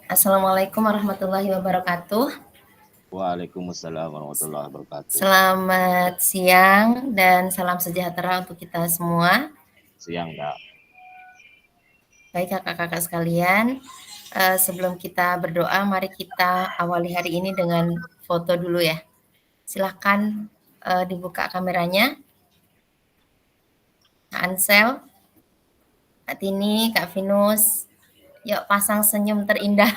Assalamualaikum warahmatullahi wabarakatuh. Waalaikumsalam warahmatullahi wabarakatuh. Selamat siang dan salam sejahtera untuk kita semua. Siang, Kak. Baik kakak-kakak sekalian, sebelum kita berdoa, mari kita awali hari ini dengan foto dulu ya. Silahkan dibuka kameranya. Kak Ansel, Kak Tini, Kak Vinus, yuk pasang senyum terindah.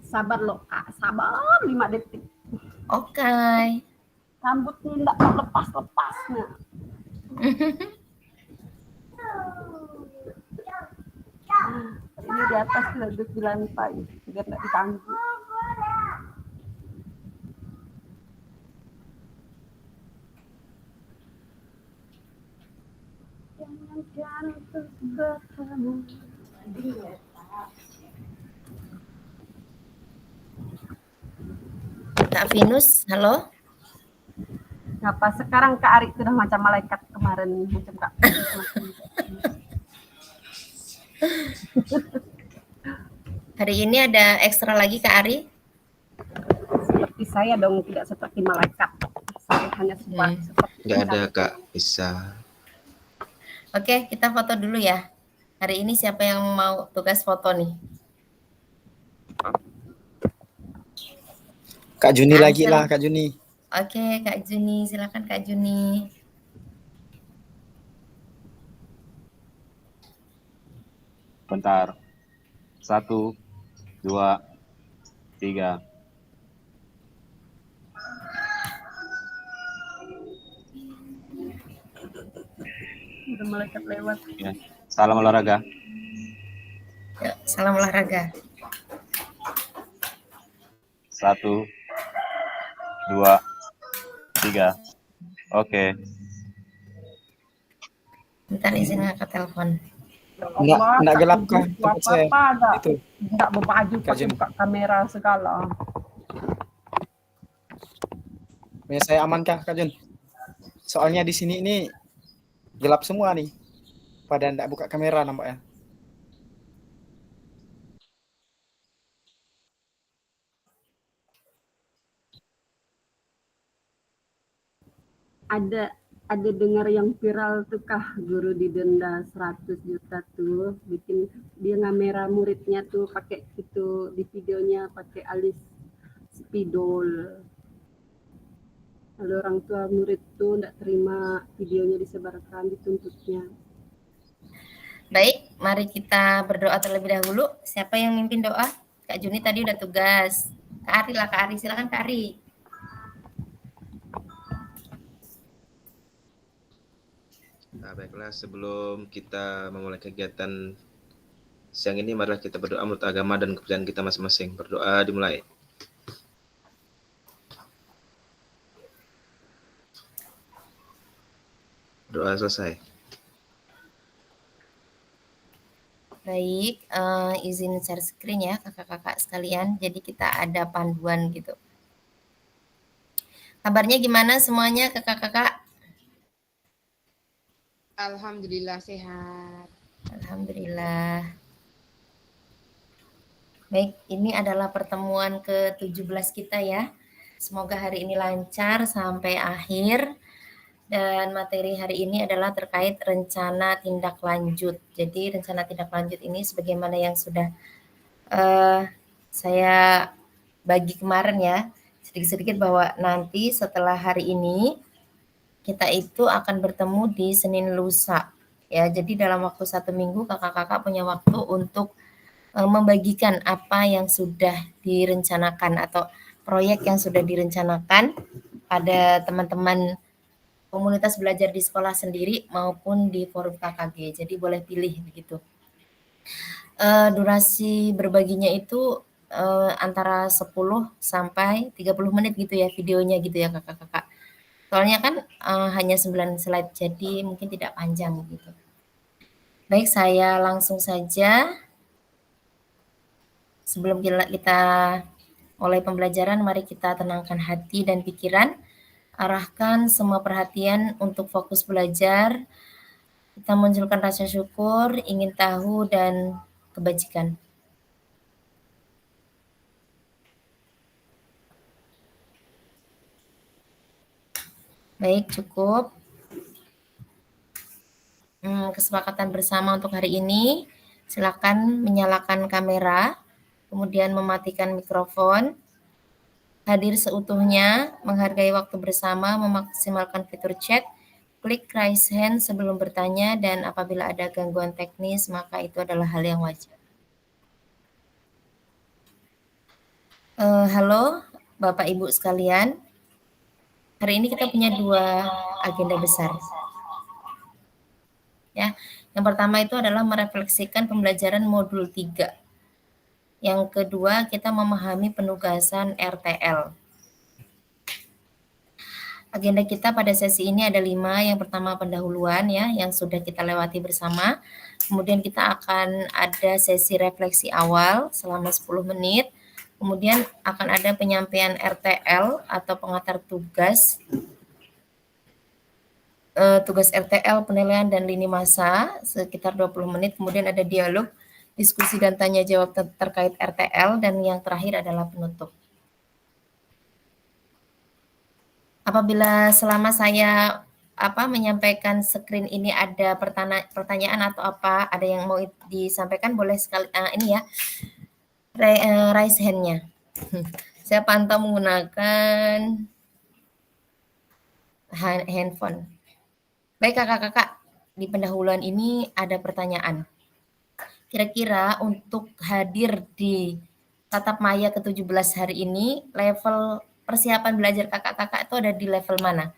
Sabar loh Kak, sabar 5 detik. Oke. Rambutnya enggak mau lepas-lepas. Nah. Ini di atas duduk di lantai, biar enggak diganggu. Jangan bertemu. Kak Vinus, halo. Ngapa sekarang Kak Ari sudah macam malaikat kemarin, macam Kak. Hari ini ada ekstra lagi Kak Ari? Seperti saya dong, tidak seperti malaikat. Saya hanya seperti nggak ada Kak Isa. Oke, kita foto dulu ya. Hari ini siapa yang mau tugas foto nih? Kak Juni lagi lah, Kak Juni. Oke, Kak Juni, silakan Kak Juni. Bentar. 1, 2, 3. Udah malaikat lewat. Ya. Salam olahraga. Ya, salam olahraga. 1, 2, 3. Oke. Bentar izin ngangkat telepon. Enggak gelap kan tempat saya. Itu. Enggak berbaju pakai buka kamera segala. Ya, saya aman kah, Kak Jun? Soalnya di sini ini gelap semua nih. Pada enggak buka kamera nampaknya. Ada dengar yang viral tuh kah, guru didenda 100 juta tuh, bikin dia ngamera muridnya tuh pakai itu, di videonya pakai alis spidol. Lalu orang tua murid tuh enggak terima videonya disebarkan, dituntutnya. Baik, mari kita berdoa terlebih dahulu. Siapa yang mimpin doa? Kak Juni tadi udah tugas. Kak Ari lah, Kak Ari. Silakan Kak Ari. Nah, baiklah, sebelum kita memulai kegiatan siang ini, marilah kita berdoa menurut agama dan kepercayaan kita masing-masing. Berdoa dimulai. Doa selesai. Baik, izin share screen ya kakak-kakak sekalian. Jadi kita ada panduan gitu. Kabarnya gimana semuanya kakak-kakak? Alhamdulillah sehat. Alhamdulillah. Baik, ini adalah pertemuan ke-17 kita ya. Semoga hari ini lancar sampai akhir. Dan materi hari ini adalah terkait rencana tindak lanjut. Jadi rencana tindak lanjut ini sebagaimana yang sudah saya bagi kemarin ya, sedikit-sedikit bahwa nanti setelah hari ini kita itu akan bertemu di Senin lusa. Ya, jadi dalam waktu 1 minggu kakak-kakak punya waktu untuk membagikan apa yang sudah direncanakan atau proyek yang sudah direncanakan pada teman-teman komunitas belajar di sekolah sendiri maupun di forum KKG. Jadi boleh pilih begitu. Durasi berbaginya itu antara 10 sampai 30 menit gitu ya videonya gitu ya kakak-kakak. Soalnya kan hanya 9 slide jadi mungkin tidak panjang gitu. Baik, saya langsung saja. Sebelum kita mulai pembelajaran, mari kita tenangkan hati dan pikiran. Arahkan semua perhatian untuk fokus belajar. Kita munculkan rasa syukur, ingin tahu, dan kebajikan. Baik, cukup. Kesepakatan bersama untuk hari ini. Silakan menyalakan kamera, kemudian mematikan mikrofon, hadir seutuhnya, menghargai waktu bersama, memaksimalkan fitur chat, klik raise hand sebelum bertanya, dan apabila ada gangguan teknis, maka itu adalah hal yang wajar. Halo, Bapak Ibu sekalian. Hari ini kita punya 2 agenda besar. Ya, yang pertama itu adalah merefleksikan pembelajaran modul 3. Yang kedua, kita memahami penugasan RTL. Agenda kita pada sesi ini ada 5. Yang pertama pendahuluan ya, yang sudah kita lewati bersama. Kemudian kita akan ada sesi refleksi awal selama 10 menit. Kemudian akan ada penyampaian RTL atau pengantar tugas. Tugas RTL, penilaian dan lini masa sekitar 20 menit. Kemudian ada dialog, diskusi dan tanya jawab terkait RTL, dan yang terakhir adalah penutup. Apabila selama saya menyampaikan screen ini ada pertanyaan atau apa, ada yang mau disampaikan, boleh sekali ini ya, raise hand-nya. Saya pantau menggunakan handphone. Baik kakak-kakak, di pendahuluan ini ada pertanyaan. Kira-kira untuk hadir di tatap maya ke-17 hari ini, level persiapan belajar kakak-kakak itu ada di level mana?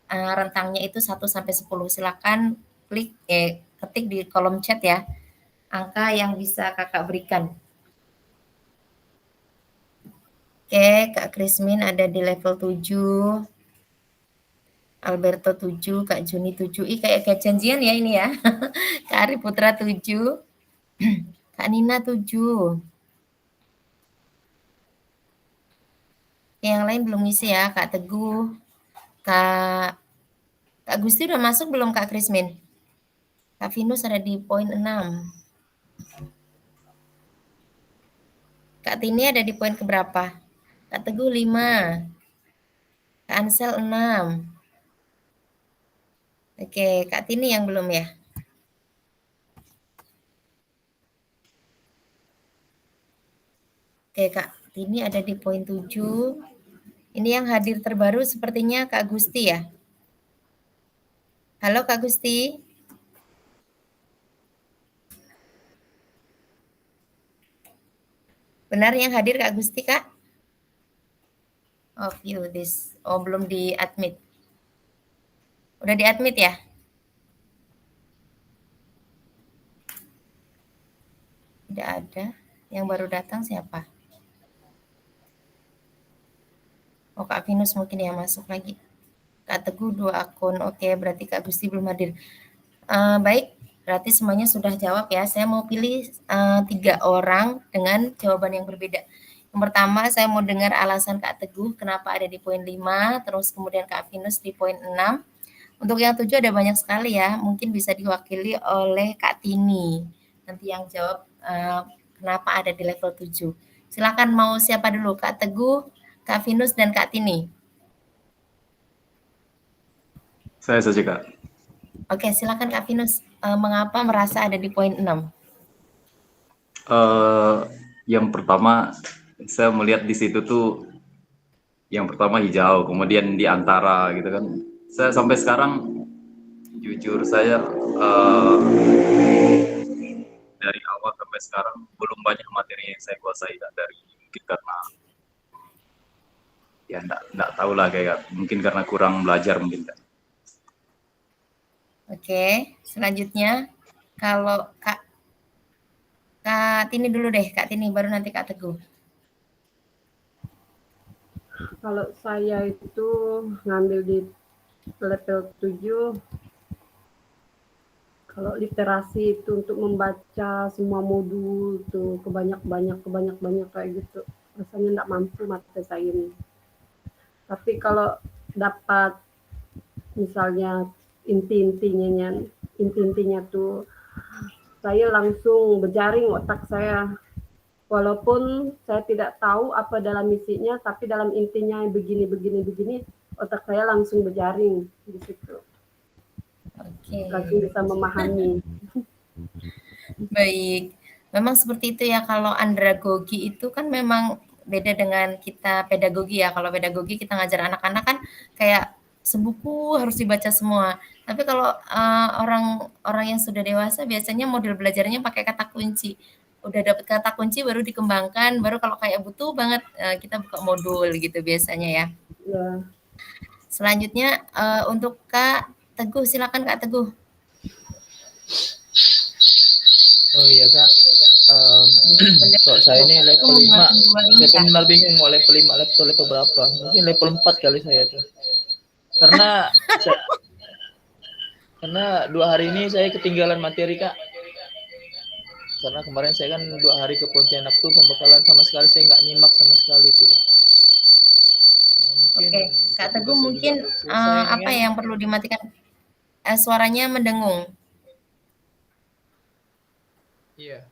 Rentangnya itu 1 sampai 10. Silakan ketik di kolom chat ya, angka yang bisa kakak berikan. Oke, Kak Krismin ada di level 7. Alberto 7, Kak Juni 7. Kayak janjian ya ini ya. Kak Ari Putra 7. Kak Nina 7. Yang lain belum ngisi ya, Kak Teguh. Kak Gusti udah masuk belum Kak Krismin? Kak Vinus ada di poin 6. Kak Tini ada di poin keberapa? Kak Teguh 5. Kak Ansel 6. Oke, Kak Tini yang belum ya? Oke, Kak Tini ada di poin 7. Ini yang hadir terbaru sepertinya Kak Gusti ya? Halo Kak Gusti. Benar yang hadir Kak Gusti, Kak? Oh, view this. Oh, belum di-admit. Udah di-admit ya? Tidak ada. Yang baru datang siapa? Oh, Kak Vinus mungkin yang masuk lagi. Kak Teguh 2 akun. Oke, berarti Kak Gusti belum hadir. Baik, berarti semuanya sudah jawab ya. Saya mau pilih 3 orang dengan jawaban yang berbeda. Yang pertama, saya mau dengar alasan Kak Teguh kenapa ada di poin 5, terus kemudian Kak Vinus di poin 6. Untuk yang 7 ada banyak sekali ya, mungkin bisa diwakili oleh Kak Tini. Nanti yang jawab kenapa ada di level 7. Silakan mau siapa dulu, Kak Teguh, Kak Vinus, dan Kak Tini. Saya saja, Kak. Oke, silakan Kak Vinus. Mengapa merasa ada di poin 6? Yang pertama, saya melihat di situ tuh yang pertama hijau, kemudian di antara gitu kan. Saya sampai sekarang jujur saya dari awal sampai sekarang belum banyak materi yang saya kuasai dari mungkin karena ya enggak tahu lah kayak mungkin karena kurang belajar mungkin kan. Oke, selanjutnya kalau Kak Tini dulu deh, Kak Tini baru nanti Kak Teguh. Kalau saya itu ngambil di level 7, kalau literasi itu untuk membaca semua modul tuh kebanyak kayak gitu, rasanya enggak mampu mata saya ini. Tapi kalau dapat misalnya inti-intinya tuh saya langsung berjaring otak saya. Walaupun saya tidak tahu apa dalam isinya, tapi dalam intinya begini, otak saya langsung berjaring di situ. Oke. Langsung bisa memahami. Baik. Memang seperti itu ya, kalau andragogi itu kan memang beda dengan kita pedagogi ya. Kalau pedagogi kita ngajar anak-anak kan kayak sebuku harus dibaca semua. Tapi kalau orang yang sudah dewasa biasanya model belajarnya pakai kata kunci. Udah dapat kata kunci baru dikembangkan, baru kalau kayak butuh banget kita buka modul gitu biasanya ya. Ya. Selanjutnya untuk Kak Teguh, silakan Kak Teguh. Oh iya kak, kalau saya ini level 5, saya benar bingung mau level 5 level berapa, mungkin level 4 kali saya tuh. Karena 2 hari ini saya ketinggalan materi kak. Karena kemarin saya kan 2 hari ke Pontianak tuh pembekalan sama sekali saya nggak nyimak sama sekali tuh kak. Nah, mungkin Oke, Kak Teguh mungkin apa kan? yang perlu dimatikan? Suaranya mendengung. Iya.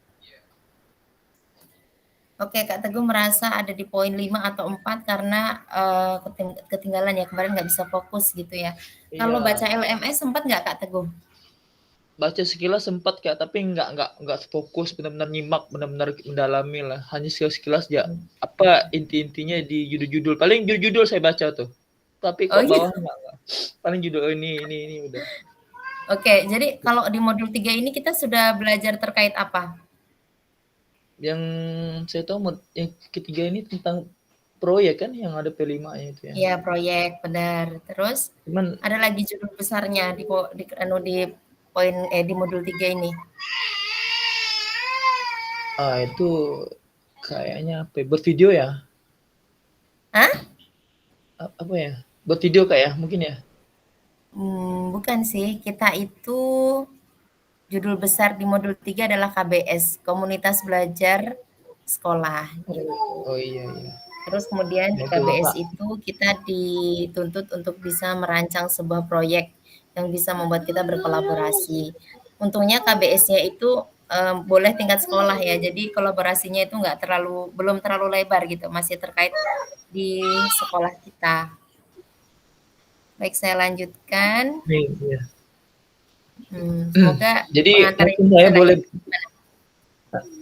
Oke, Kak Teguh merasa ada di poin 5 atau 4 karena ketinggalan ya, kemarin nggak bisa fokus gitu ya. Kalau Iya. baca LMS sempat nggak Kak Teguh? Baca sekilas sempat kak, tapi nggak fokus benar-benar nyimak, benar-benar mendalami lah. Hanya sekilas ya apa intinya di judul-judul. Paling judul saya baca tuh. Tapi kok bawah enggak. Paling judul ini udah. Oke, jadi kalau di modul 3 ini kita sudah belajar terkait apa? Yang saya tahu yang ketiga ini tentang proyek kan yang ada P5-nya itu ya. Iya, proyek, benar. Terus Cuman ada lagi judul besarnya di poin di modul 3 ini. itu kayaknya apa? Buat video ya? Hah? Apa ya? Buat video kayak mungkin ya? Bukan sih, kita itu judul besar di modul 3 adalah KBS, Komunitas Belajar Sekolah. Oh iya. Terus kemudian di KBS itu kita dituntut untuk bisa merancang sebuah proyek yang bisa membuat kita berkolaborasi. Untungnya KBS-nya itu boleh tingkat sekolah ya, jadi kolaborasinya itu belum terlalu lebar gitu, masih terkait di sekolah kita. Baik, saya lanjutkan. Iya. Semoga jadi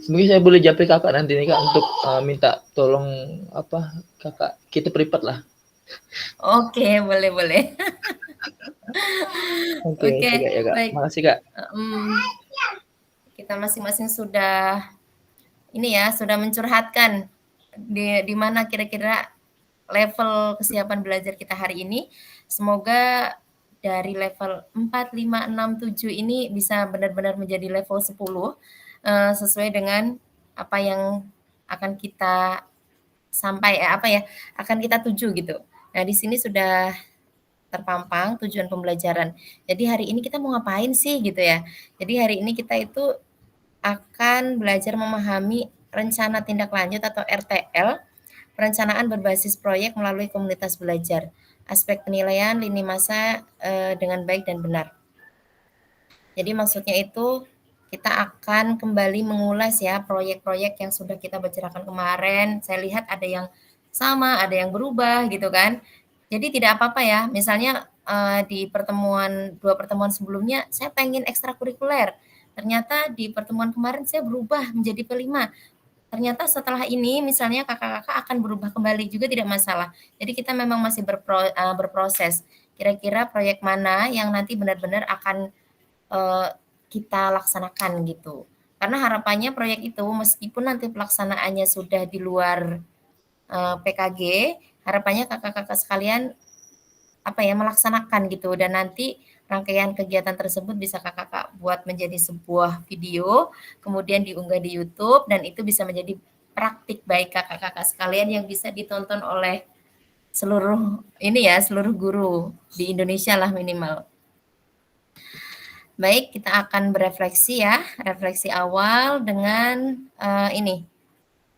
mungkin saya boleh japri kakak nanti nih kak untuk minta tolong apa kakak kita privat lah. Oke, boleh. Oke, ya kak. Baik. Makasih kak. Kita masing-masing sudah sudah mencurhatkan di mana kira-kira level kesiapan belajar kita hari ini. Semoga dari level 4, 5, 6, 7 ini bisa benar-benar menjadi level 10 sesuai dengan apa yang akan kita akan kita tuju gitu. Nah, di sini sudah terpampang tujuan pembelajaran. Jadi hari ini kita mau ngapain sih gitu ya. Jadi hari ini kita itu akan belajar memahami rencana tindak lanjut atau RTL, perencanaan berbasis proyek melalui komunitas belajar, aspek penilaian lini masa dengan baik dan benar. Jadi maksudnya itu kita akan kembali mengulas ya proyek-proyek yang sudah kita bicarakan kemarin. Saya lihat ada yang sama, ada yang berubah gitu kan. Jadi tidak apa-apa ya, misalnya di 2 pertemuan sebelumnya saya pengen ekstrakurikuler. Ternyata di pertemuan kemarin saya berubah menjadi P5. Ternyata setelah ini misalnya kakak-kakak akan berubah kembali juga tidak masalah. Jadi kita memang masih berproses. Kira-kira proyek mana yang nanti benar-benar akan kita laksanakan gitu. Karena harapannya proyek itu meskipun nanti pelaksanaannya sudah di luar PKG, harapannya kakak-kakak sekalian melaksanakan gitu, dan nanti rangkaian kegiatan tersebut bisa kakak-kakak buat menjadi sebuah video, kemudian diunggah di YouTube, dan itu bisa menjadi praktik baik kakak-kakak sekalian yang bisa ditonton oleh seluruh guru di Indonesia lah minimal. Baik, kita akan berefleksi ya, refleksi awal dengan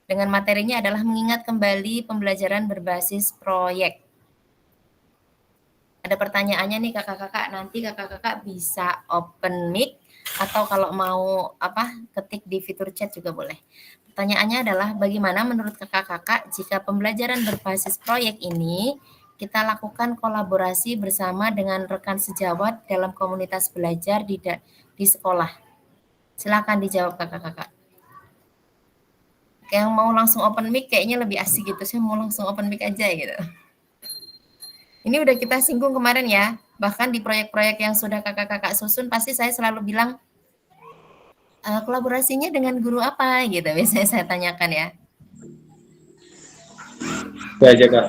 dengan materinya adalah mengingat kembali pembelajaran berbasis proyek. ada pertanyaannya nih kakak-kakak, nanti kakak-kakak bisa open mic atau kalau mau ketik di fitur chat juga boleh. Pertanyaannya adalah bagaimana menurut kakak-kakak jika pembelajaran berbasis proyek ini kita lakukan kolaborasi bersama dengan rekan sejawat dalam komunitas belajar di sekolah. Silakan dijawab kakak-kakak. Yang mau langsung open mic kayaknya lebih asik gitu. Saya mau langsung open mic aja gitu. Ini udah kita singgung kemarin ya. Bahkan di proyek-proyek yang sudah kakak-kakak susun pasti saya selalu bilang kolaborasinya dengan guru apa gitu. Biasanya saya tanyakan ya. Saya aja Kak.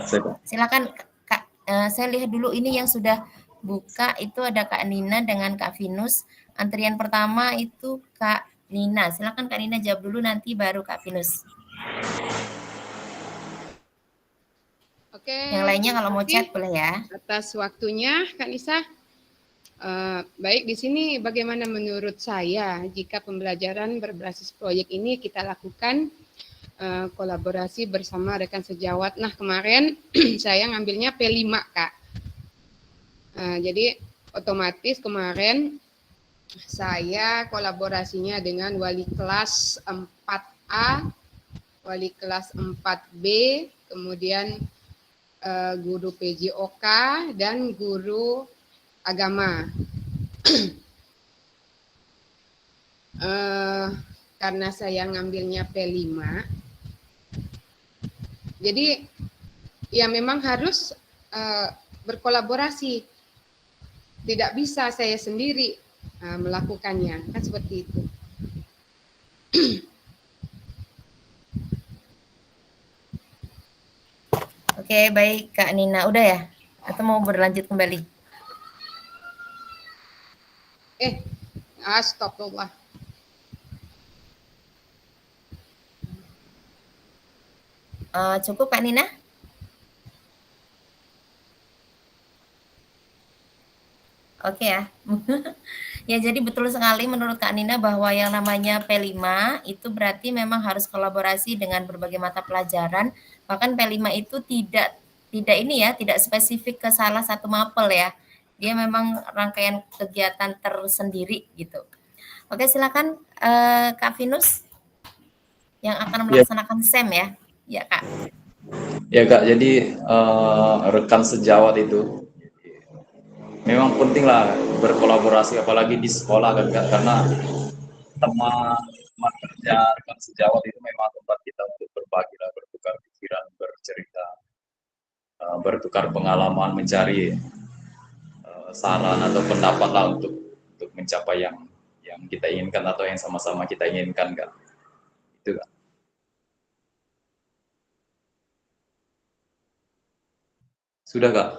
Silakan Kak. Saya lihat dulu ini yang sudah buka itu ada Kak Nina dengan Kak Vinus. Antrian pertama itu Kak Nina. Silakan Kak Nina jawab dulu, nanti baru Kak Vinus. Oke. Yang lainnya kalau mau chat boleh ya. Atas waktunya, Kak Nisa. Baik, di sini bagaimana menurut saya jika pembelajaran berbasis proyek ini kita lakukan kolaborasi bersama rekan sejawat. Nah, kemarin saya ngambilnya P5, Kak. Jadi otomatis kemarin saya kolaborasinya dengan wali kelas 4A, wali kelas 4B, kemudian guru PJOK, dan guru agama. Karena saya ngambilnya P5, jadi ya memang harus berkolaborasi. Tidak bisa saya sendiri melakukannya, kan seperti itu. Oke, baik Kak Nina. Udah ya? Atau mau berlanjut kembali? Astagfirullah. Cukup Kak Nina? Oke ya. Ya, jadi betul sekali menurut Kak Nina bahwa yang namanya P5 itu berarti memang harus kolaborasi dengan berbagai mata pelajaran. Bahkan P5 itu tidak spesifik ke salah satu mapel ya. Dia memang rangkaian kegiatan tersendiri gitu. Oke, silakan Kak Vinus yang akan melaksanakan SEM ya. Ya, Kak. Ya Kak, jadi rekan sejawat itu memang penting lah berkolaborasi, apalagi di sekolah kan Kak, karena teman kerja rekan sejawat itu memang tempat kita untuk berbagi lah, bertukar pikiran, bercerita, bertukar pengalaman, mencari saran atau pendapat lah untuk mencapai yang kita inginkan atau yang sama-sama kita inginkan Kak. Itu Kak. Sudah Kak.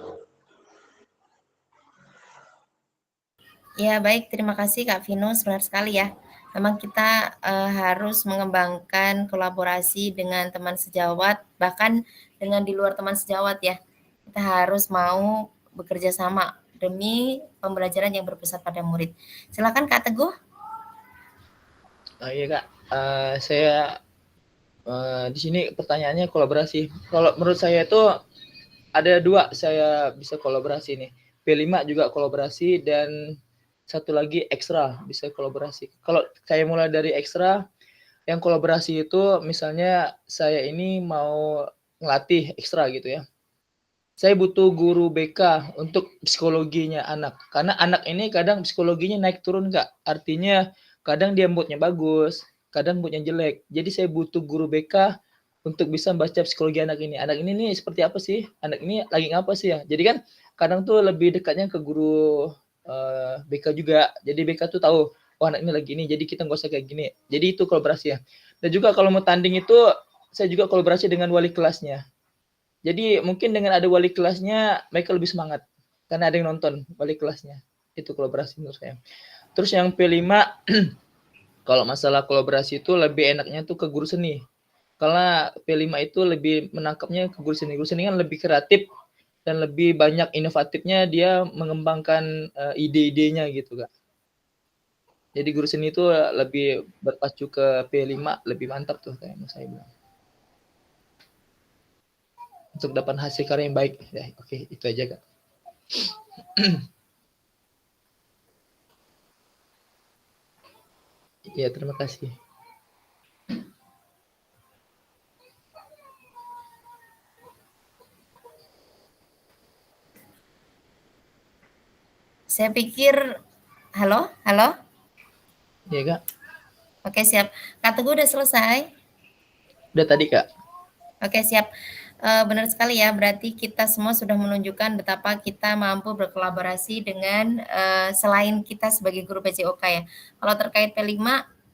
Ya, baik. Terima kasih Kak Vinus. Benar sekali ya. Memang kita harus mengembangkan kolaborasi dengan teman sejawat, bahkan dengan di luar teman sejawat ya. Kita harus mau bekerja sama demi pembelajaran yang berpusat pada murid. Silakan Kak Teguh. Iya Kak, saya di sini pertanyaannya kolaborasi. Kalau menurut saya itu ada dua saya bisa kolaborasi nih. P5 juga kolaborasi dan satu lagi ekstra bisa kolaborasi. Kalau saya mulai dari ekstra, yang kolaborasi itu misalnya saya ini mau ngelatih ekstra gitu ya. Saya butuh guru BK untuk psikologinya anak. Karena anak ini kadang psikologinya naik turun Kak. Artinya kadang dia moodnya bagus, kadang moodnya jelek. Jadi saya butuh guru BK untuk bisa baca psikologi anak ini. Anak ini nih seperti apa sih? Anak ini lagi ngapa sih ya? Jadi kan kadang tuh lebih dekatnya ke guru BK juga. Jadi BK tuh tahu, oh anak ini lagi ini, jadi kita nggak usah kayak gini. Jadi itu kolaborasi ya. Dan juga kalau mau tanding itu, saya juga kolaborasi dengan wali kelasnya. Jadi mungkin dengan ada wali kelasnya, mereka lebih semangat. Karena ada yang nonton wali kelasnya. Itu kolaborasi menurut saya. Terus yang P5, kalau masalah kolaborasi itu lebih enaknya tuh ke guru seni. Karena P5 itu lebih menangkapnya ke guru seni. Guru seni kan lebih kreatif dan lebih banyak inovatifnya, dia mengembangkan ide-idenya gitu Kak. Jadi guru seni itu lebih berpacu ke P5, lebih mantap tuh kayak saya bilang. Untuk dapat hasil karya yang baik. Ya, oke, itu aja Kak. Iya, terima kasih. Saya pikir halo? Halo? Iya, Kak. Oke, siap. Kak Teguh udah selesai? Udah tadi, Kak. Oke, siap. Benar sekali ya, berarti kita semua sudah menunjukkan betapa kita mampu berkolaborasi dengan selain kita sebagai guru PJOK ya. Kalau terkait P5,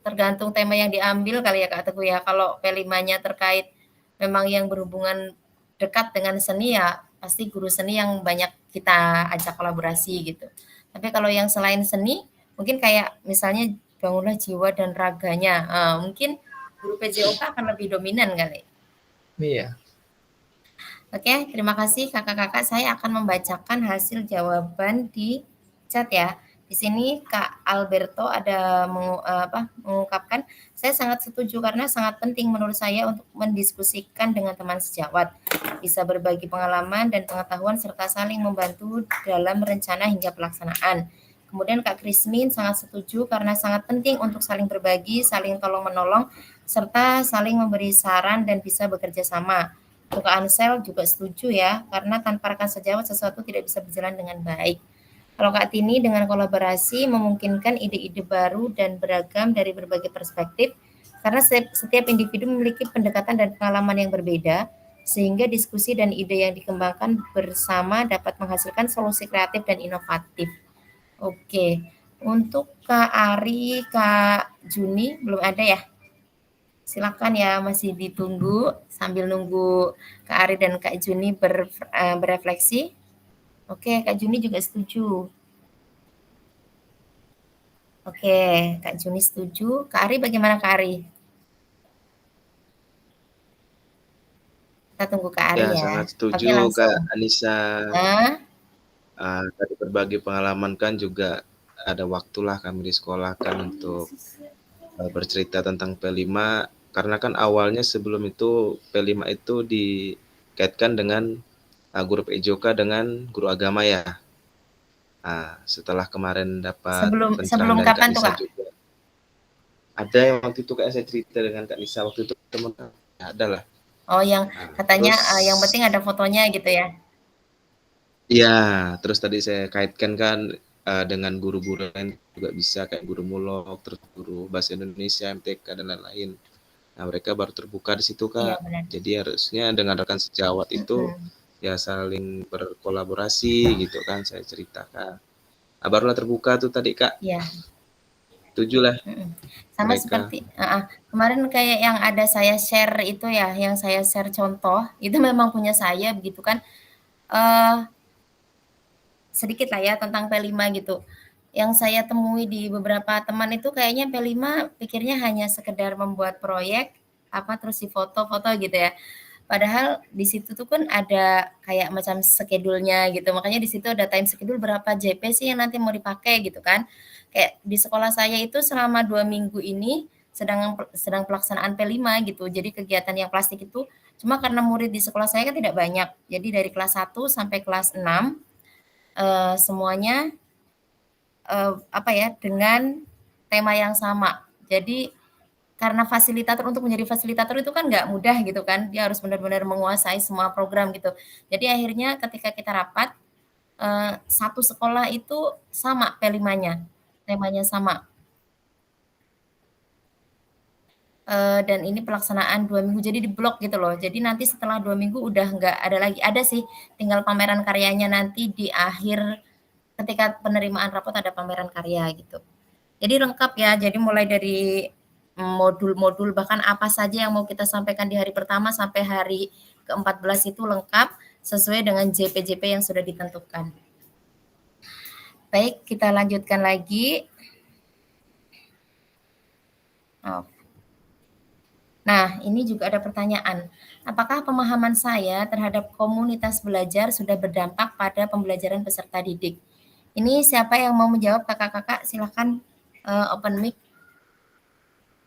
tergantung tema yang diambil kali ya Kak Teguh ya. Kalau P5-nya terkait memang yang berhubungan dekat dengan seni ya, pasti guru seni yang banyak kita ajak kolaborasi gitu. Tapi kalau yang selain seni, mungkin kayak misalnya bangunlah jiwa dan raganya, mungkin guru PJOK akan lebih dominan kali. Iya. Oke, terima kasih kakak-kakak. Saya akan membacakan hasil jawaban di chat ya. Di sini Kak Alberto ada mengungkapkan, saya sangat setuju karena sangat penting menurut saya untuk mendiskusikan dengan teman sejawat. Bisa berbagi pengalaman dan pengetahuan serta saling membantu dalam rencana hingga pelaksanaan. Kemudian Kak Krismin sangat setuju karena sangat penting untuk saling berbagi, saling tolong-menolong, serta saling memberi saran dan bisa bekerja sama. Untuk Ansel juga setuju ya, karena tanpa rekan sejawat sesuatu tidak bisa berjalan dengan baik. Kalau Kak Tini dengan kolaborasi memungkinkan ide-ide baru dan beragam dari berbagai perspektif, karena setiap individu memiliki pendekatan dan pengalaman yang berbeda, sehingga diskusi dan ide yang dikembangkan bersama dapat menghasilkan solusi kreatif dan inovatif. Oke, untuk Kak Ari, Kak Juni belum ada ya? Silakan ya, masih ditunggu sambil nunggu Kak Ari dan Kak Juni berefleksi. Oke, Kak Juni juga setuju. Oke, Kak Juni setuju. Kak Ari bagaimana Kak Ari? Kita tunggu Kak Ari Ya, ya. sangat Oke, setuju langsung. Kak Anissa. Nah, Dari berbagi pengalaman kan juga ada waktulah kami di sekolah kan untuk bercerita tentang P5 karena kan awalnya sebelum itu P5 itu dikaitkan dengan guru PJOK dengan guru agama ya. Setelah kemarin dapat sebelum pencerahan dari Kak kapan tuh Nisa Kak? juga. Ada yang waktu itu kayak saya cerita dengan Kak Nisa waktu itu teman ada lah. Oh, yang katanya Terus, yang penting ada fotonya gitu ya. iya, terus tadi saya kaitkan kan dengan guru-guru lain juga bisa kayak guru mulok, terus guru bahasa Indonesia, MTK dan lain-lain. Nah, mereka baru terbuka di situ Iya, Kak. benar. Jadi harusnya dengan rekan sejawat itu ya saling berkolaborasi gitu kan saya ceritakan. Nah, barulah terbuka tuh tadi Kak. Iya. Setuju lah. Sama Mereka. seperti kemarin kayak yang ada saya share itu ya, yang saya share contoh, itu memang punya saya begitu kan. Sedikit lah ya tentang P5 gitu. Yang saya temui di beberapa teman itu kayaknya P5 pikirnya hanya sekedar membuat proyek, terus difoto-foto gitu ya. Padahal di situ tuh kan ada kayak macam schedule-nya gitu. Makanya di situ ada time schedule berapa JP sih yang nanti mau dipakai gitu kan. Kayak di sekolah saya itu selama 2 minggu ini sedang pelaksanaan P5 gitu. Jadi kegiatan yang plastik itu cuma karena murid di sekolah saya kan tidak banyak. Jadi dari kelas 1 sampai kelas 6 semuanya dengan tema yang sama. Jadi karena fasilitator untuk menjadi fasilitator itu kan nggak mudah gitu kan, dia harus benar-benar menguasai semua program gitu. Jadi akhirnya ketika kita rapat, satu sekolah itu sama P5-nya, temanya sama. Dan ini pelaksanaan 2 minggu, jadi di-blok gitu loh. Jadi nanti setelah 2 minggu udah nggak ada lagi, ada sih tinggal pameran karyanya nanti di akhir ketika penerimaan rapot ada pameran karya gitu. Jadi lengkap ya, jadi mulai dari modul-modul bahkan apa saja yang mau kita sampaikan di hari pertama sampai hari ke-14 itu lengkap sesuai dengan JP-JP yang sudah ditentukan. Baik, kita lanjutkan lagi. Nah, ini juga ada pertanyaan. Apakah pemahaman saya terhadap komunitas belajar sudah berdampak pada pembelajaran peserta didik? Ini siapa yang mau menjawab kakak-kakak? Silakan open mic.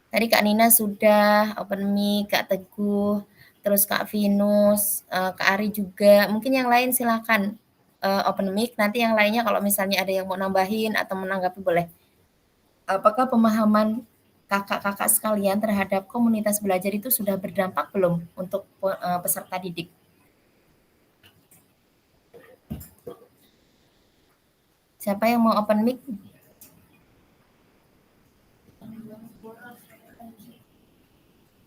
Tadi Kak Nina sudah open mic, Kak Teguh, terus Kak Vinus, Kak Ari juga. Mungkin yang lain silakan. open mic, nanti yang lainnya kalau misalnya ada yang mau nambahin atau menanggapi boleh. Apakah pemahaman kakak-kakak sekalian terhadap komunitas belajar itu sudah berdampak belum untuk peserta didik? Siapa yang mau open mic?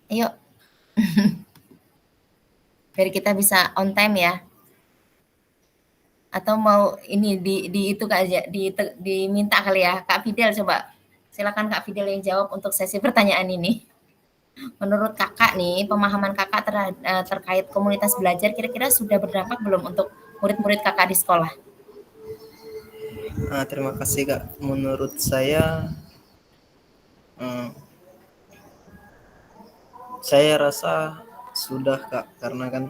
Ayo. Biar kita bisa on time ya. Atau mau ini di itu Kak aja, diminta kali ya. Kak Fidel coba. Silakan Kak Fidel yang jawab untuk sesi pertanyaan ini. Menurut Kakak nih, pemahaman Kakak terkait komunitas belajar kira-kira sudah berdampak belum untuk murid-murid Kakak di sekolah? Terima kasih Kak. Menurut saya rasa sudah Kak, karena kan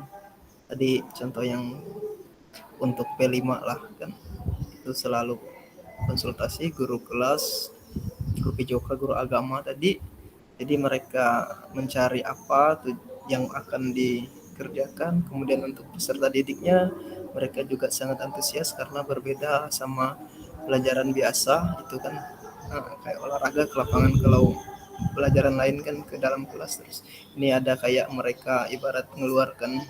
tadi contoh yang untuk P5 lah kan, itu selalu konsultasi guru kelas, guru PJOK, guru agama tadi. Jadi mereka mencari apa tuh yang akan dikerjakan. Kemudian untuk peserta didiknya, mereka juga sangat antusias karena berbeda sama pelajaran biasa itu kan, kayak olahraga ke lapangan, kalau pelajaran lain kan ke dalam kelas terus. Ini ada kayak mereka ibarat mengeluarkan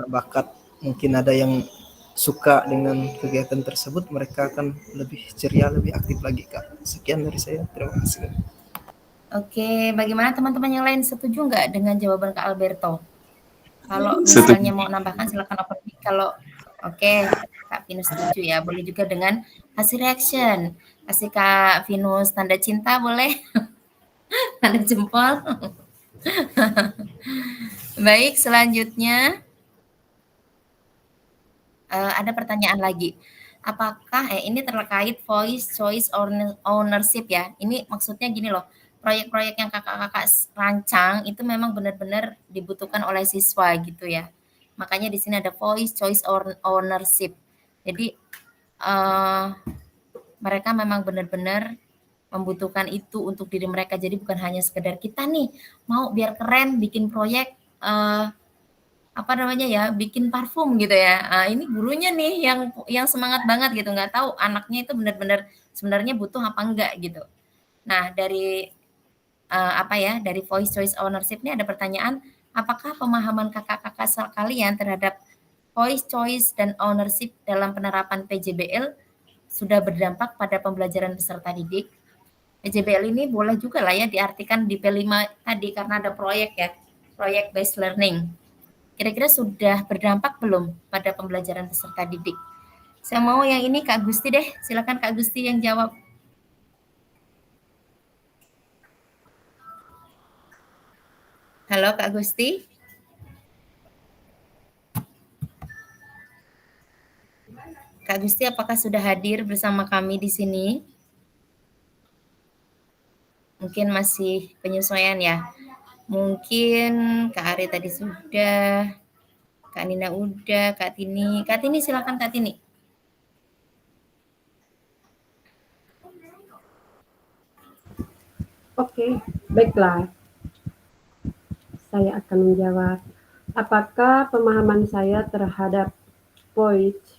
bakat, mungkin ada yang suka dengan kegiatan tersebut, mereka akan lebih ceria, lebih aktif lagi Kak. Sekian dari saya, terima kasih. Oke, bagaimana teman-teman yang lain, setuju nggak dengan jawaban Kak Alberto? Kalau misalnya mau nambahkan silakan open mic. Kalau oke, Kak Vinus setuju ya. Boleh juga dengan kasih reaction. Kasih Kak Vinus tanda cinta boleh? Tanda jempol. Baik, selanjutnya ada pertanyaan lagi. Apakah ini terkait voice choice ownership ya? Ini maksudnya gini loh. Proyek-proyek yang kakak-kakak rancang itu memang benar-benar dibutuhkan oleh siswa gitu ya. Makanya di sini ada voice choice ownership. Jadi mereka memang benar-benar membutuhkan itu untuk diri mereka. Jadi bukan hanya sekedar kita nih mau biar keren bikin proyek apa namanya ya, bikin parfum gitu ya. Ini gurunya nih yang semangat banget gitu, nggak tahu anaknya itu benar-benar sebenarnya butuh apa enggak gitu. Nah, dari dari voice choice ownership ini ada pertanyaan, apakah pemahaman kakak-kakak sekalian terhadap voice choice dan ownership dalam penerapan PJBL sudah berdampak pada pembelajaran peserta didik? PJBL ini boleh juga lah ya diartikan di P5 tadi karena ada proyek ya, proyek based learning. Kira-kira sudah berdampak belum pada pembelajaran peserta didik? Saya mau yang ini Kak Gusti deh, silakan Kak Gusti yang jawab. Halo Kak Gusti. Kak Gusti, apakah sudah hadir bersama kami di sini? Mungkin masih penyesuaian ya. Mungkin Kak Ari tadi sudah, Kak Nina udah, Kak Tini. Kak Tini silakan Kak Tini. Oke, baiklah. Saya akan menjawab. Apakah pemahaman saya terhadap voice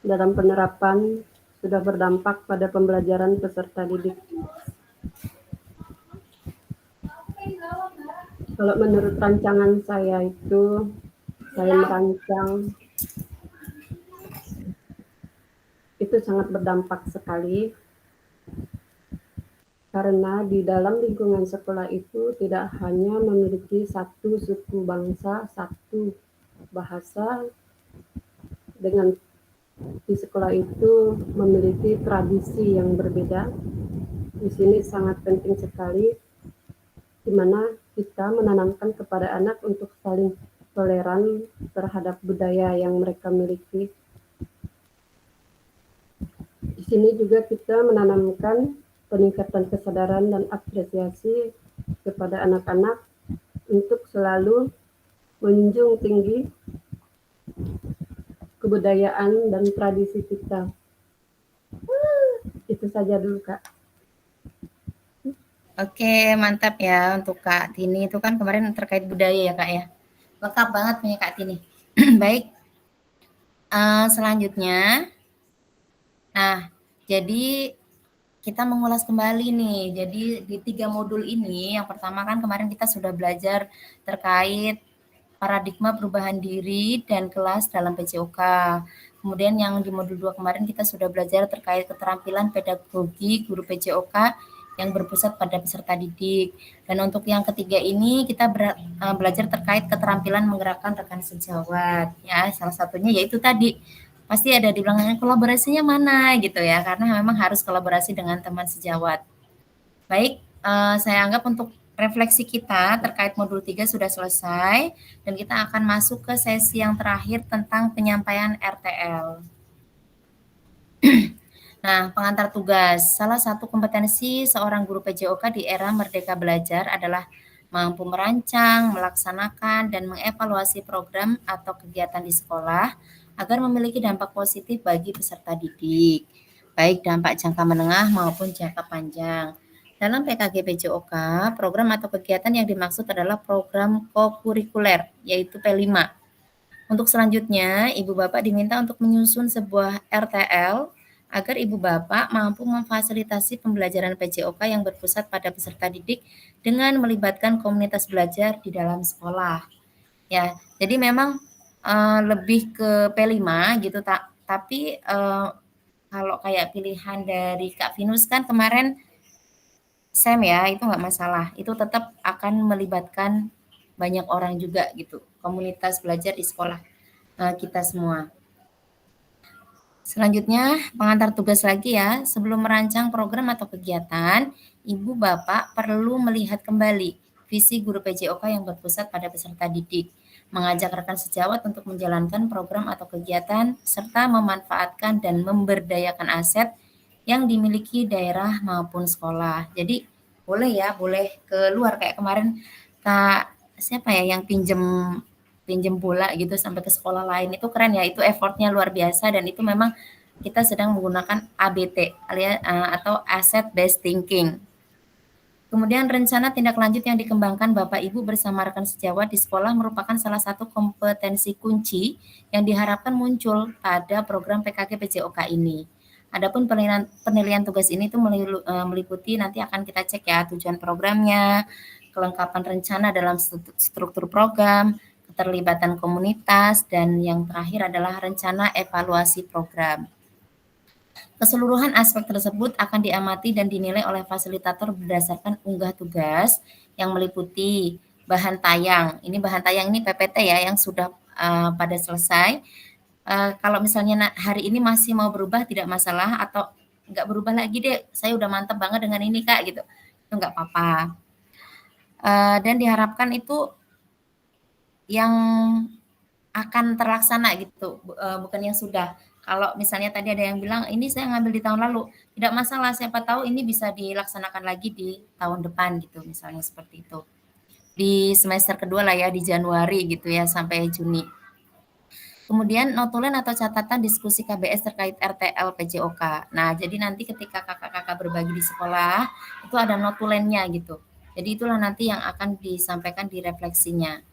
dalam penerapan sudah berdampak pada pembelajaran peserta didik? Kalau menurut rancangan saya itu, saya merancang itu sangat berdampak sekali, karena di dalam lingkungan sekolah itu tidak hanya memiliki satu suku bangsa, satu bahasa, dengan di sekolah itu memiliki tradisi yang berbeda. Di sini sangat penting sekali di mana kita menanamkan kepada anak untuk saling toleran terhadap budaya yang mereka miliki. Di sini juga kita menanamkan peningkatan kesadaran dan apresiasi kepada anak-anak untuk selalu menjunjung tinggi kebudayaan dan tradisi kita. Itu saja dulu Kak. Oke, mantap ya untuk Kak Tini itu kan kemarin terkait budaya ya Kak ya. Lengkap banget punya Kak Tini. Baik, selanjutnya, nah jadi kita mengulas kembali nih. Jadi di 3 modul ini, yang pertama kan kemarin kita sudah belajar terkait paradigma perubahan diri dan kelas dalam PJOK. Kemudian yang di modul 2 kemarin kita sudah belajar terkait keterampilan pedagogi guru PJOK yang berpusat pada peserta didik. Dan untuk yang ketiga ini kita belajar terkait keterampilan menggerakkan rekan sejawat. Ya, salah satunya yaitu tadi pasti ada di belakangnya kolaborasinya mana gitu ya, karena memang harus kolaborasi dengan teman sejawat. Baik, saya anggap untuk refleksi kita terkait modul 3 sudah selesai dan kita akan masuk ke sesi yang terakhir tentang penyampaian RTL. Nah, pengantar tugas. Salah satu kompetensi seorang guru PJOK di era Merdeka Belajar adalah mampu merancang, melaksanakan, dan mengevaluasi program atau kegiatan di sekolah agar memiliki dampak positif bagi peserta didik, baik dampak jangka menengah maupun jangka panjang. Dalam PKG PJOK, program atau kegiatan yang dimaksud adalah program kokurikuler, yaitu P5. Untuk selanjutnya, Ibu Bapak diminta untuk menyusun sebuah RTL agar Ibu Bapak mampu memfasilitasi pembelajaran PJOK yang berpusat pada peserta didik dengan melibatkan komunitas belajar di dalam sekolah. Ya, jadi memang lebih ke P5 gitu, tapi kalau kayak pilihan dari Kak Vinus kan kemarin SEM ya, itu nggak masalah. Itu tetap akan melibatkan banyak orang juga gitu, komunitas belajar di sekolah kita semua. Selanjutnya, pengantar tugas lagi ya. Sebelum merancang program atau kegiatan, Ibu Bapak perlu melihat kembali visi guru PJOK yang berpusat pada peserta didik, mengajak rekan sejawat untuk menjalankan program atau kegiatan, serta memanfaatkan dan memberdayakan aset yang dimiliki daerah maupun sekolah. Jadi boleh ya, boleh keluar kayak kemarin Kak siapa ya yang pinjem bola gitu sampai ke sekolah lain, itu keren ya, itu effortnya luar biasa dan itu memang kita sedang menggunakan ABT alias atau asset based thinking. Kemudian rencana tindak lanjut yang dikembangkan Bapak Ibu bersama rekan sejawat di sekolah merupakan salah satu kompetensi kunci yang diharapkan muncul pada program PKG PJOK ini. Adapun penilaian tugas ini itu meliputi nanti akan kita cek ya tujuan programnya, kelengkapan rencana dalam struktur program, keterlibatan komunitas, dan yang terakhir adalah rencana evaluasi program. Keseluruhan aspek tersebut akan diamati dan dinilai oleh fasilitator berdasarkan unggah tugas yang meliputi bahan tayang. Ini bahan tayang ini PPT ya yang sudah pada selesai. Kalau misalnya hari ini masih mau berubah tidak masalah atau nggak berubah lagi deh, saya udah mantap banget dengan ini Kak gitu, itu nggak apa-apa. Dan diharapkan itu yang akan terlaksana gitu, bukan yang sudah. Kalau misalnya tadi ada yang bilang ini saya ngambil di tahun lalu, tidak masalah, siapa tahu ini bisa dilaksanakan lagi di tahun depan gitu, misalnya seperti itu. Di semester kedua lah ya, di Januari gitu ya sampai Juni. Kemudian notulen atau catatan diskusi KBS terkait RTL PJOK. Nah, jadi nanti ketika kakak-kakak berbagi di sekolah, itu ada notulennya gitu. Jadi itulah nanti yang akan disampaikan di refleksinya.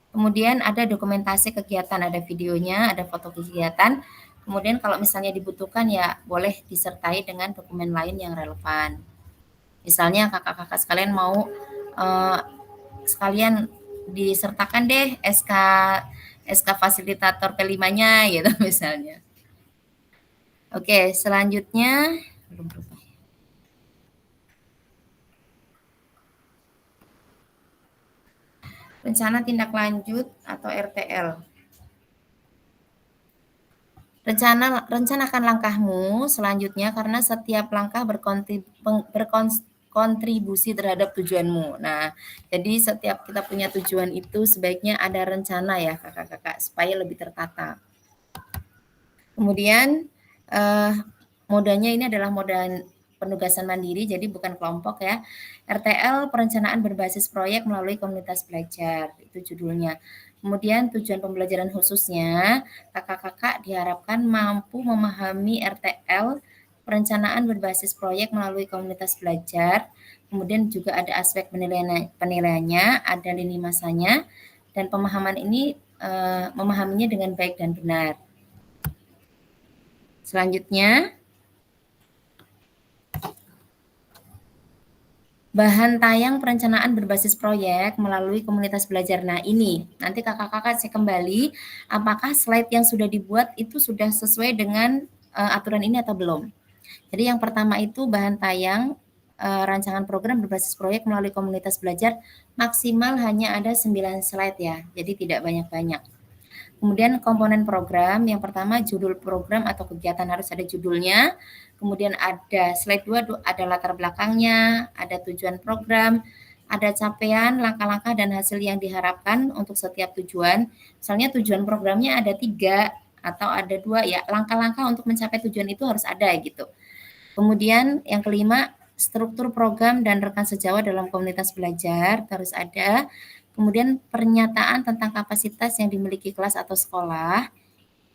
Kemudian ada dokumentasi kegiatan, ada videonya, ada foto kegiatan. Kemudian kalau misalnya dibutuhkan ya boleh disertai dengan dokumen lain yang relevan. Misalnya kakak-kakak sekalian mau sekalian disertakan deh SK fasilitator P5-nya gitu misalnya. Oke, selanjutnya belum berubah. Rencana tindak lanjut atau RTL. Rencanakan langkahmu selanjutnya karena setiap langkah berkontribusi terhadap tujuanmu. Nah, jadi setiap kita punya tujuan itu sebaiknya ada rencana ya kakak-kakak supaya lebih tertata. Kemudian modanya ini adalah moda penugasan mandiri, jadi bukan kelompok ya. RTL perencanaan berbasis proyek melalui komunitas belajar, itu judulnya. Kemudian tujuan pembelajaran khususnya, kakak-kakak diharapkan mampu memahami RTL perencanaan berbasis proyek melalui komunitas belajar, kemudian juga ada aspek penilaiannya, ada lini masanya, dan pemahaman ini memahaminya dengan baik dan benar. Selanjutnya, bahan tayang perencanaan berbasis proyek melalui komunitas belajar. Nah ini, nanti kakak-kakak cek kembali apakah slide yang sudah dibuat itu sudah sesuai dengan aturan ini atau belum. Jadi yang pertama itu bahan tayang rancangan program berbasis proyek melalui komunitas belajar maksimal hanya ada 9 slide ya, jadi tidak banyak-banyak. Kemudian komponen program, yang pertama judul program atau kegiatan harus ada judulnya, kemudian ada slide 2 ada latar belakangnya, ada tujuan program, ada capaian, langkah-langkah dan hasil yang diharapkan untuk setiap tujuan. Misalnya tujuan programnya ada 3 atau ada 2 ya, langkah-langkah untuk mencapai tujuan itu harus ada gitu. Kemudian yang kelima, struktur program dan rekan sejawat dalam komunitas belajar harus ada. Kemudian pernyataan tentang kapasitas yang dimiliki kelas atau sekolah.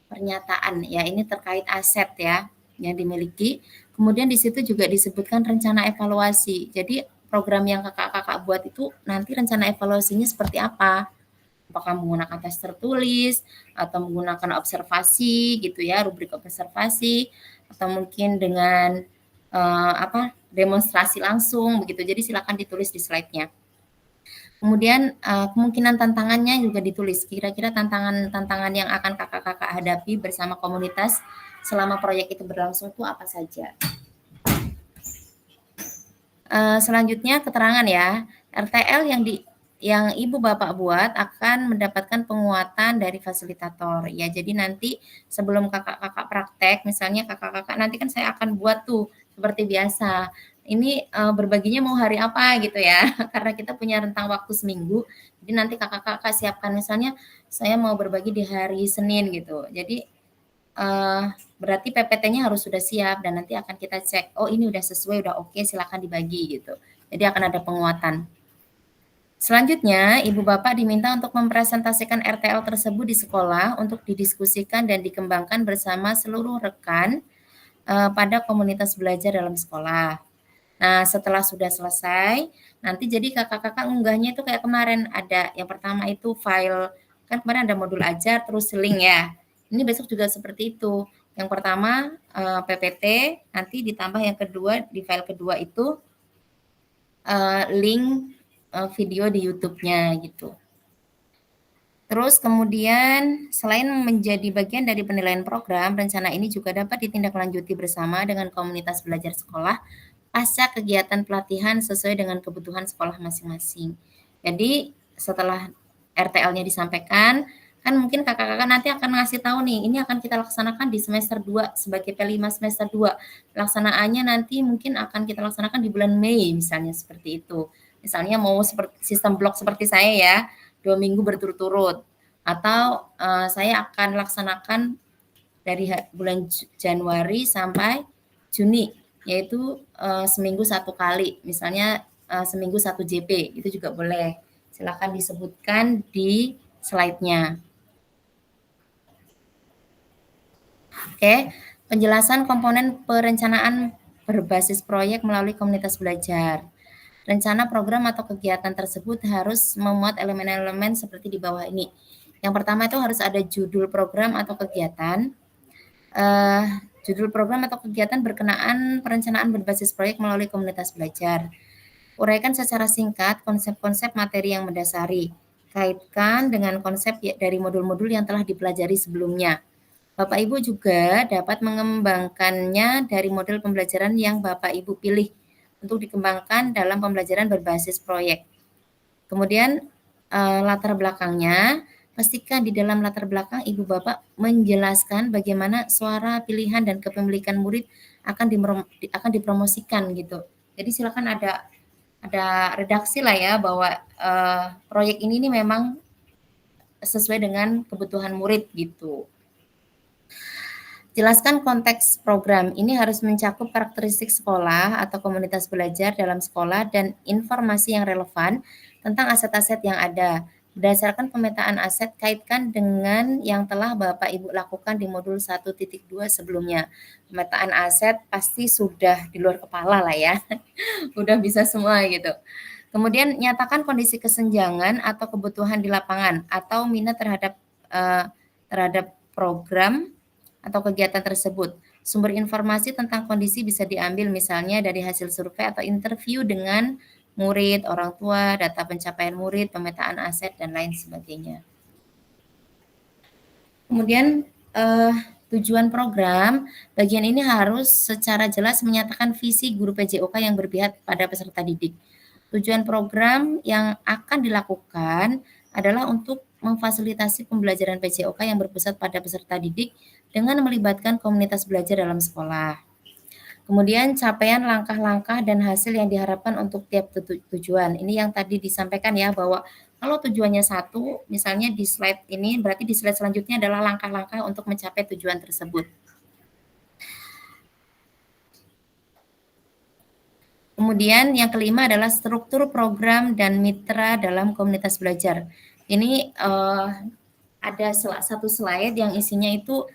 Pernyataan ya, ini terkait aset ya yang dimiliki. Kemudian di situ juga disebutkan rencana evaluasi. Jadi program yang kakak-kakak buat itu nanti rencana evaluasinya seperti apa? Apakah menggunakan tes tertulis atau menggunakan observasi gitu ya, rubrik observasi, atau mungkin dengan demonstrasi langsung begitu. Jadi silakan ditulis di slide-nya. Kemudian kemungkinan tantangannya juga ditulis. Kira-kira tantangan yang akan kakak-kakak hadapi bersama komunitas selama proyek itu berlangsung itu apa saja. Selanjutnya keterangan ya. RTL yang ibu bapak buat akan mendapatkan penguatan dari fasilitator ya. Jadi nanti sebelum kakak-kakak praktek, misalnya kakak-kakak nanti kan saya akan buat tuh seperti biasa. Ini berbaginya mau hari apa gitu ya, karena kita punya rentang waktu seminggu. Jadi nanti kakak-kakak siapkan, misalnya saya mau berbagi di hari Senin gitu. Jadi berarti PPT-nya harus sudah siap dan nanti akan kita cek, oh ini udah sesuai, udah oke, silakan dibagi gitu. Jadi akan ada penguatan. Selanjutnya, Ibu Bapak diminta untuk mempresentasikan RTL tersebut di sekolah untuk didiskusikan dan dikembangkan bersama seluruh rekan pada komunitas belajar dalam sekolah. Nah, setelah sudah selesai, nanti jadi kakak-kakak unggahnya itu kayak kemarin ada yang pertama itu file, kan kemarin ada modul ajar terus link ya. Ini besok juga seperti itu. Yang pertama PPT, nanti ditambah yang kedua di file kedua itu link video di YouTube-nya gitu. Terus kemudian selain menjadi bagian dari penilaian program, rencana ini juga dapat ditindaklanjuti bersama dengan komunitas belajar sekolah pasca kegiatan pelatihan sesuai dengan kebutuhan sekolah masing-masing. Jadi setelah RTL-nya disampaikan, kan mungkin kakak-kakak nanti akan ngasih tahu nih, ini akan kita laksanakan di semester 2 sebagai P5 semester 2. Pelaksanaannya nanti mungkin akan kita laksanakan di bulan Mei misalnya seperti itu. Misalnya mau seperti sistem blok seperti saya ya, 2 minggu berturut-turut. Atau saya akan laksanakan dari bulan Januari sampai Juni, yaitu seminggu 1 kali, misalnya seminggu 1 JP, itu juga boleh. Silakan disebutkan di slide-nya. Oke, penjelasan komponen perencanaan berbasis proyek melalui komunitas belajar. Rencana program atau kegiatan tersebut harus memuat elemen-elemen seperti di bawah ini. Yang pertama itu harus ada judul program atau kegiatan. Judul program atau kegiatan berkenaan perencanaan berbasis proyek melalui komunitas belajar. Uraikan secara singkat konsep-konsep materi yang mendasari. Kaitkan dengan konsep dari modul-modul yang telah dipelajari sebelumnya. Bapak Ibu juga dapat mengembangkannya dari model pembelajaran yang Bapak Ibu pilih untuk dikembangkan dalam pembelajaran berbasis proyek. Kemudian latar belakangnya, pastikan di dalam latar belakang Ibu Bapak menjelaskan bagaimana suara pilihan dan kepemilikan murid akan dipromosikan gitu. Jadi silakan ada redaksi lah ya bahwa proyek ini memang sesuai dengan kebutuhan murid gitu. Jelaskan konteks program. Ini harus mencakup karakteristik sekolah atau komunitas belajar dalam sekolah dan informasi yang relevan tentang aset-aset yang ada. Berdasarkan pemetaan aset, kaitkan dengan yang telah Bapak Ibu lakukan di modul 1.2 sebelumnya. Pemetaan aset pasti sudah di luar kepala lah ya, udah bisa semua gitu. Kemudian nyatakan kondisi kesenjangan atau kebutuhan di lapangan atau minat terhadap program atau kegiatan tersebut. Sumber informasi tentang kondisi bisa diambil misalnya dari hasil survei atau interview dengan murid, orang tua, data pencapaian murid, pemetaan aset, dan lain sebagainya. Kemudian tujuan program, bagian ini harus secara jelas menyatakan visi guru PJOK yang berpihak pada peserta didik. Tujuan program yang akan dilakukan adalah untuk memfasilitasi pembelajaran PJOK yang berpusat pada peserta didik dengan melibatkan komunitas belajar dalam sekolah. Kemudian capaian langkah-langkah dan hasil yang diharapkan untuk tiap tujuan. Ini yang tadi disampaikan ya, bahwa kalau tujuannya satu, misalnya di slide ini, berarti di slide selanjutnya adalah langkah-langkah untuk mencapai tujuan tersebut. Kemudian yang kelima adalah struktur program dan mitra dalam komunitas belajar. Ini ada satu slide yang isinya itu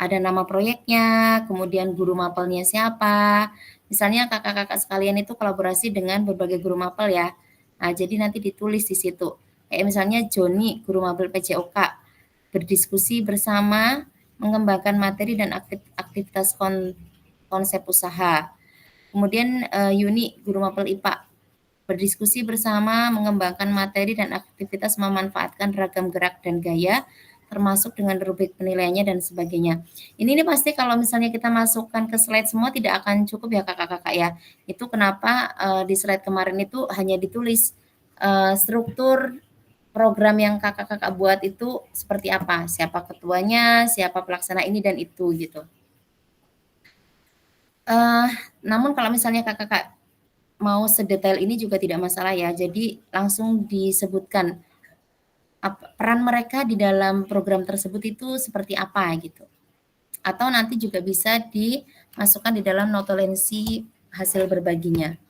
ada nama proyeknya, kemudian guru mapelnya siapa. Misalnya kakak-kakak sekalian itu kolaborasi dengan berbagai guru mapel ya. Nah, jadi nanti ditulis di situ. Kayak misalnya Joni, guru mapel PJOK, berdiskusi bersama, mengembangkan materi dan aktivitas konsep usaha. Kemudian Yuni, guru mapel IPA, berdiskusi bersama, mengembangkan materi dan aktivitas memanfaatkan ragam gerak dan gaya, termasuk dengan rubrik penilaiannya dan sebagainya. Ini pasti kalau misalnya kita masukkan ke slide semua tidak akan cukup ya kakak-kakak ya. Itu kenapa di slide kemarin itu hanya ditulis struktur program yang kakak-kakak buat itu seperti apa, siapa ketuanya, siapa pelaksana ini dan itu gitu. Namun kalau misalnya kakak-kakak mau sedetail ini juga tidak masalah ya, jadi langsung disebutkan peran mereka di dalam program tersebut itu seperti apa gitu. Atau nanti juga bisa dimasukkan di dalam notulensi hasil berbaginya.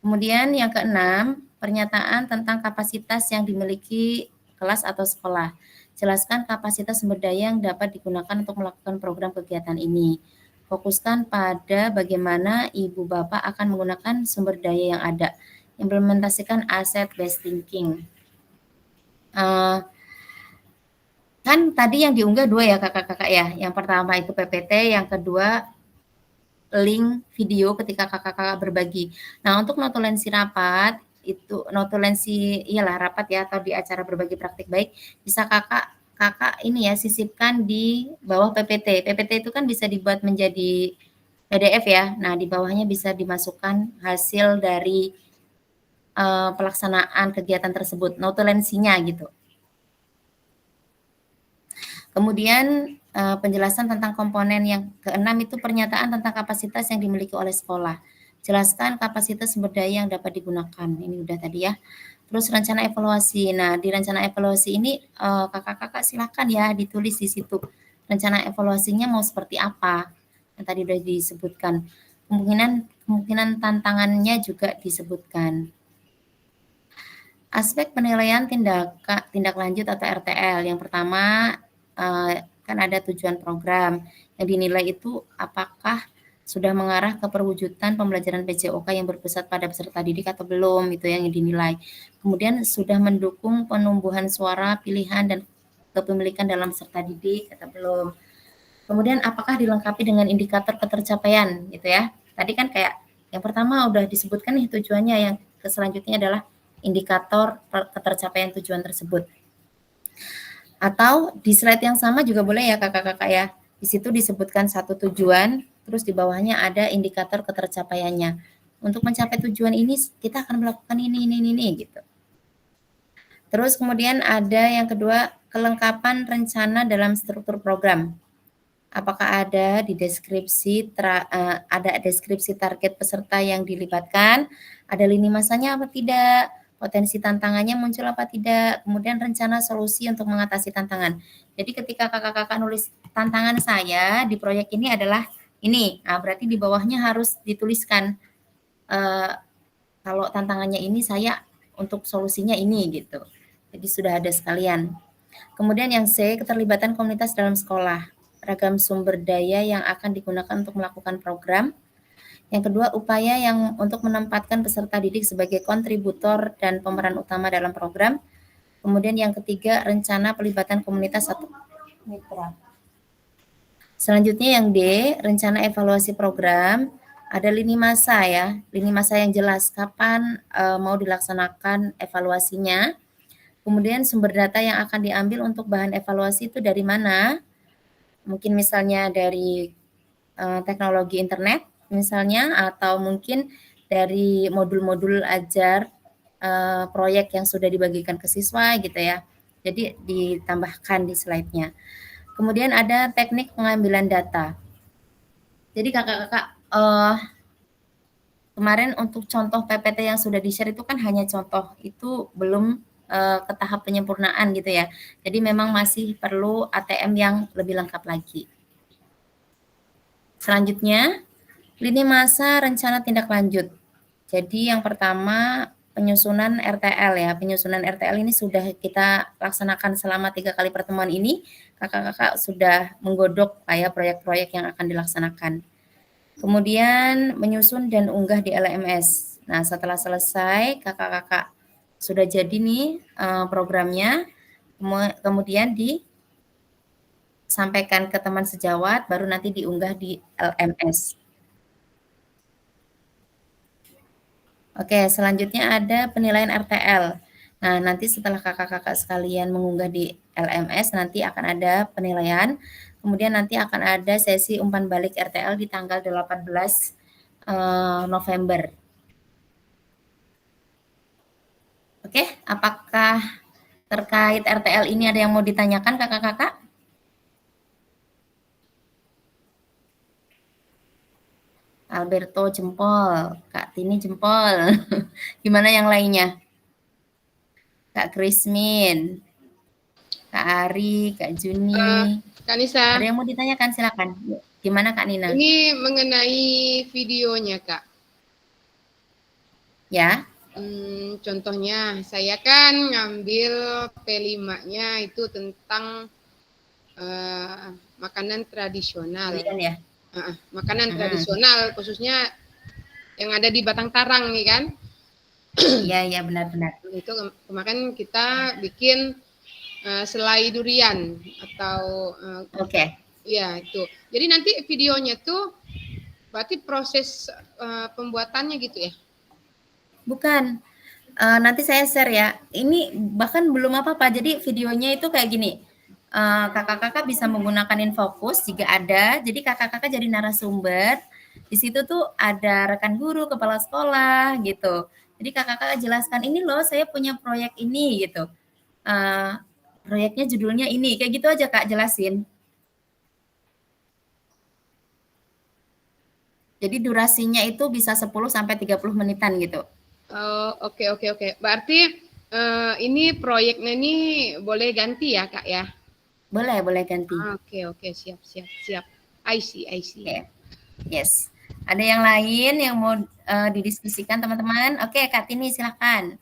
Kemudian yang keenam, pernyataan tentang kapasitas yang dimiliki kelas atau sekolah. Jelaskan kapasitas sumber daya yang dapat digunakan untuk melakukan program kegiatan ini. Fokuskan pada bagaimana ibu bapak akan menggunakan sumber daya yang ada. Implementasikan asset-based thinking. Kan tadi yang diunggah 2 ya kakak-kakak ya. Yang pertama itu PPT, yang kedua link video ketika kakak-kakak berbagi. Nah, untuk notulensi rapat, itu notulensi iyalah rapat ya, atau di acara berbagi praktik baik, bisa kakak ini ya sisipkan di bawah PPT. PPT itu kan bisa dibuat menjadi PDF ya. Nah, di bawahnya bisa dimasukkan hasil dari pelaksanaan kegiatan tersebut, notulensinya gitu. Kemudian penjelasan tentang komponen yang keenam itu pernyataan tentang kapasitas yang dimiliki oleh sekolah. Jelaskan kapasitas sumber daya yang dapat digunakan. Ini udah tadi ya. Terus rencana evaluasi. Nah, di rencana evaluasi ini kakak-kakak silakan ya ditulis di situ. Rencana evaluasinya mau seperti apa? Yang tadi udah disebutkan. Kemungkinan tantangannya juga disebutkan. Aspek penilaian tindak lanjut atau RTL. Yang pertama kan ada tujuan program yang dinilai itu apakah sudah mengarah ke perwujudan pembelajaran PJOK yang berpusat pada peserta didik atau belum, itu yang dinilai. Kemudian sudah mendukung penumbuhan suara, pilihan, dan kepemilikan dalam peserta didik atau belum. Kemudian apakah dilengkapi dengan indikator ketercapaian gitu ya. Tadi kan kayak yang pertama udah disebutkan nih tujuannya, yang selanjutnya adalah indikator ketercapaian tujuan tersebut. Atau di slide yang sama juga boleh ya kakak-kakak ya. Di situ disebutkan satu tujuan, terus di bawahnya ada indikator ketercapaiannya. Untuk mencapai tujuan ini kita akan melakukan ini gitu. Terus kemudian ada yang kedua, kelengkapan rencana dalam struktur program. Apakah ada di deskripsi ada deskripsi target peserta yang dilibatkan, ada lini masanya apa tidak, potensi tantangannya muncul apa tidak, kemudian rencana solusi untuk mengatasi tantangan. Jadi ketika kakak-kakak nulis tantangan saya di proyek ini adalah ini, nah berarti di bawahnya harus dituliskan kalau tantangannya ini saya untuk solusinya ini gitu. Jadi sudah ada sekalian. Kemudian yang C, keterlibatan komunitas dalam sekolah. Ragam sumber daya yang akan digunakan untuk melakukan program. Yang kedua, upaya yang untuk menempatkan peserta didik sebagai kontributor dan pemeran utama dalam program. Kemudian yang ketiga, rencana pelibatan komunitas atau mitra. Selanjutnya yang D, rencana evaluasi program. Ada lini masa ya, lini masa yang jelas kapan mau dilaksanakan evaluasinya. Kemudian sumber data yang akan diambil untuk bahan evaluasi itu dari mana? Mungkin misalnya dari teknologi internet misalnya, atau mungkin dari modul-modul ajar proyek yang sudah dibagikan ke siswa gitu ya. Jadi ditambahkan di slide-nya. Kemudian ada teknik pengambilan data. Jadi kakak-kakak kemarin untuk contoh PPT yang sudah di-share itu kan hanya contoh, itu belum ke tahap penyempurnaan gitu ya. Jadi memang masih perlu ATM yang lebih lengkap lagi. Selanjutnya, lini masa rencana tindak lanjut. Jadi yang pertama penyusunan RTL ya. Penyusunan RTL ini sudah kita laksanakan selama 3 kali pertemuan ini. Kakak-kakak sudah menggodok ya proyek-proyek yang akan dilaksanakan. Kemudian menyusun dan unggah di LMS. Nah, setelah selesai kakak-kakak sudah jadi nih programnya, kemudian disampaikan ke teman sejawat, baru nanti diunggah di LMS. Oke, selanjutnya ada penilaian RTL. Nah, nanti setelah kakak-kakak sekalian mengunggah di LMS, nanti akan ada penilaian. Kemudian nanti akan ada sesi umpan balik RTL di tanggal 18 November. Oke, apakah terkait RTL ini ada yang mau ditanyakan kakak-kakak? Alberto jempol, Kak Tini jempol. Gimana yang lainnya? Kak Krismin, Kak Ari, Kak Juni. Kak Nisa. Ada yang mau ditanyakan, silakan. Gimana Kak Nina? Ini mengenai videonya Kak. Ya. Contohnya saya kan ngambil P5-nya itu tentang makanan tradisional. Ya. Makanan tradisional khususnya yang ada di Batang Tarang nih kan. Iya benar-benar. Itu kemarin kita bikin selai durian atau Oke. Ya itu. Jadi nanti videonya tuh berarti proses pembuatannya gitu ya? Bukan. Nanti saya share ya. Ini bahkan belum apa-apa. Jadi videonya itu kayak gini. Kakak-kakak bisa menggunakan InFocus jika ada. Jadi kakak-kakak jadi narasumber. Di situ tuh ada rekan guru, kepala sekolah gitu. Jadi kakak-kakak jelaskan, ini loh saya punya proyek ini gitu. Proyeknya judulnya ini. Kayak gitu aja Kak jelasin. Jadi durasinya itu bisa 10 sampai 30 menitan gitu. Oke. Berarti ini proyeknya ini boleh ganti ya Kak ya? Boleh ganti. Oke, siap. I see. Okay. Yes. Ada yang lain yang mau didiskusikan teman-teman? Oke, Kak Tini silakan.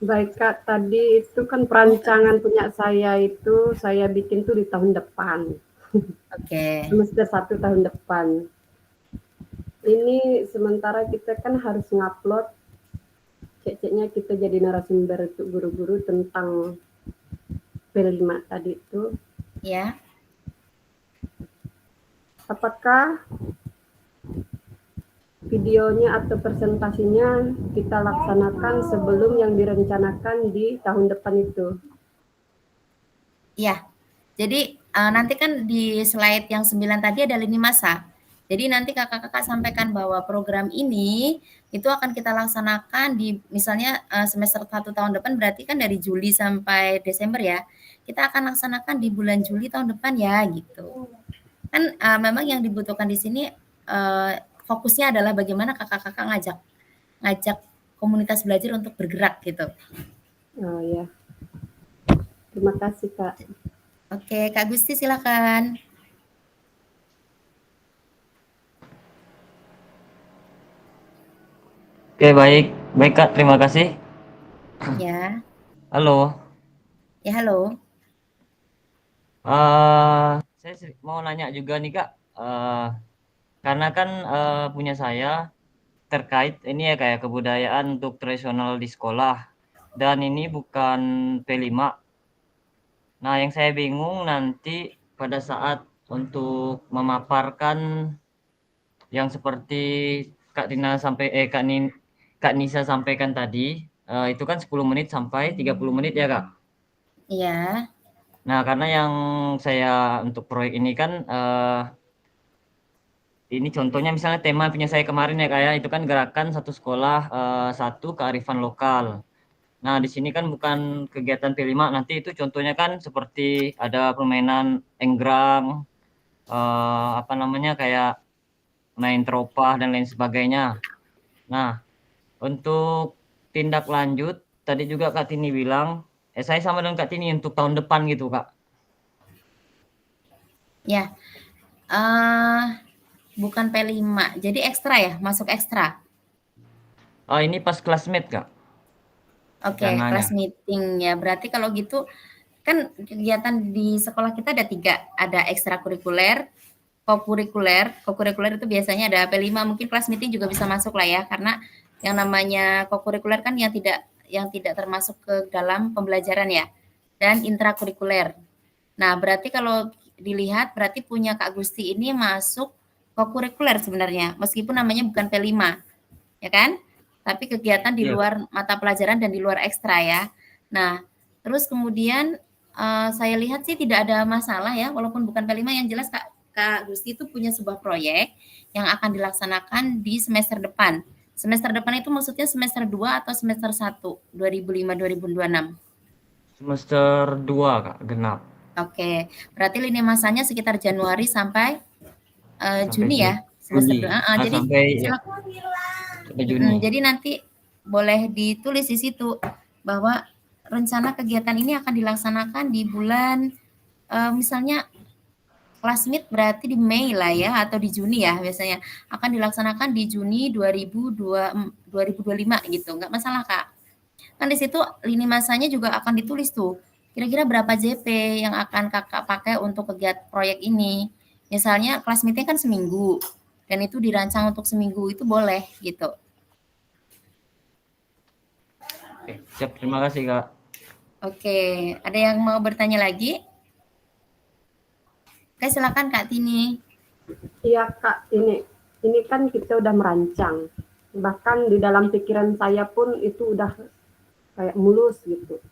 Baik Kak, tadi itu kan perancangan punya saya itu saya bikin tuh di tahun depan. Oke. Semester 1 tahun depan. Ini sementara kita kan harus ngupload cek-ceknya kita jadi narasumber untuk guru-guru tentang P5 tadi itu. Ya. Apakah videonya atau presentasinya kita laksanakan sebelum yang direncanakan di tahun depan itu? Iya. Jadi nanti kan di slide yang 9 tadi ada lini masa. Jadi nanti kakak-kakak sampaikan bahwa program ini itu akan kita laksanakan di misalnya semester 1 tahun depan, berarti kan dari Juli sampai Desember ya. Kita akan laksanakan di bulan Juli tahun depan ya gitu. Kan memang yang dibutuhkan di sini fokusnya adalah bagaimana kakak-kakak ngajak komunitas belajar untuk bergerak gitu. Oh ya. Terima kasih Kak. Oke, Kak Gusti silakan. Oke, baik. Baik Kak, terima kasih. Ya, Halo, ya halo. saya mau nanya juga nih Kak, karena kan punya saya terkait ini ya kayak kebudayaan untuk tradisional di sekolah, dan ini bukan P5. Nah, yang saya bingung nanti pada saat untuk memaparkan yang seperti Kak Nisa sampaikan tadi, itu kan 10 menit sampai 30 menit ya Kak. Iya, Nah, karena yang saya untuk proyek ini kan ini contohnya misalnya tema punya saya kemarin ya kayak itu kan gerakan satu sekolah satu kearifan lokal. Nah, di sini kan bukan kegiatan P5, nanti itu contohnya kan seperti ada permainan enggrang, apa namanya kayak main teropah dan lain sebagainya. Nah, untuk tindak lanjut tadi juga Kak Tini bilang, saya sama dengan Kak Tini untuk tahun depan gitu Kak. ya. Bukan P5, jadi ekstra ya, masuk ekstra. Ini pas classmate Kak, Oke, rencananya. kelas meeting ya. Berarti kalau gitu kan kegiatan di sekolah kita ada 3, ada ekstrakurikuler, kokurikuler. Kokurikuler itu biasanya ada P5, mungkin kelas meeting juga bisa masuk lah ya, karena yang namanya kokurikuler kan yang tidak termasuk ke dalam pembelajaran ya, dan intrakurikuler. Nah, berarti kalau dilihat berarti punya Kak Gusti ini masuk kokurikuler sebenarnya, meskipun namanya bukan P5, ya kan? Tapi kegiatan di Iya. luar mata pelajaran dan di luar ekstra ya. Nah, terus kemudian saya lihat sih tidak ada masalah ya, walaupun bukan P5, yang jelas Kak Gusti itu punya sebuah proyek yang akan dilaksanakan di semester depan. Semester depan itu maksudnya semester 2 atau semester 1, 2005-2026? Semester 2 Kak, genap. Oke, berarti lini masanya sekitar Januari sampai Sampai Juni ya, semester 2. Juli. Jadi Sampai Juni. jadi nanti boleh ditulis di situ bahwa rencana kegiatan ini akan dilaksanakan di bulan misalnya kelas meet berarti di Mei lah ya, atau di Juni ya biasanya, akan dilaksanakan di Juni 2025 gitu, nggak masalah Kak. Kan di situ lini masanya juga akan ditulis tuh, kira-kira berapa JP yang akan Kakak pakai untuk kegiatan proyek ini. Misalnya kelas meeting kan seminggu, dan itu dirancang untuk seminggu, itu boleh gitu. Oke, siap, terima kasih Kak. Oke, ada yang mau bertanya lagi? Oke, silakan Kak Tini. Iya Kak, ini kan kita udah merancang. Bahkan di dalam pikiran saya pun itu udah kayak mulus gitu.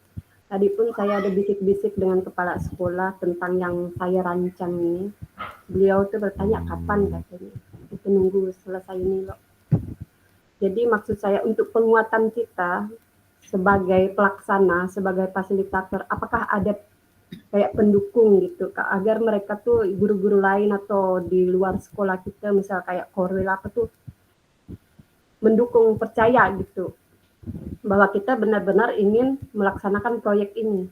Tadi pun saya ada bisik-bisik dengan kepala sekolah tentang yang saya rancang ini. Beliau tuh bertanya kapan katanya. Itu nunggu selesai ini loh. Jadi maksud saya untuk penguatan kita sebagai pelaksana, sebagai fasilitator, apakah ada kayak pendukung gitu Kak, agar mereka tuh guru-guru lain atau di luar sekolah kita misal kayak Korwil apa tuh mendukung, percaya gitu bahwa kita benar-benar ingin melaksanakan proyek ini.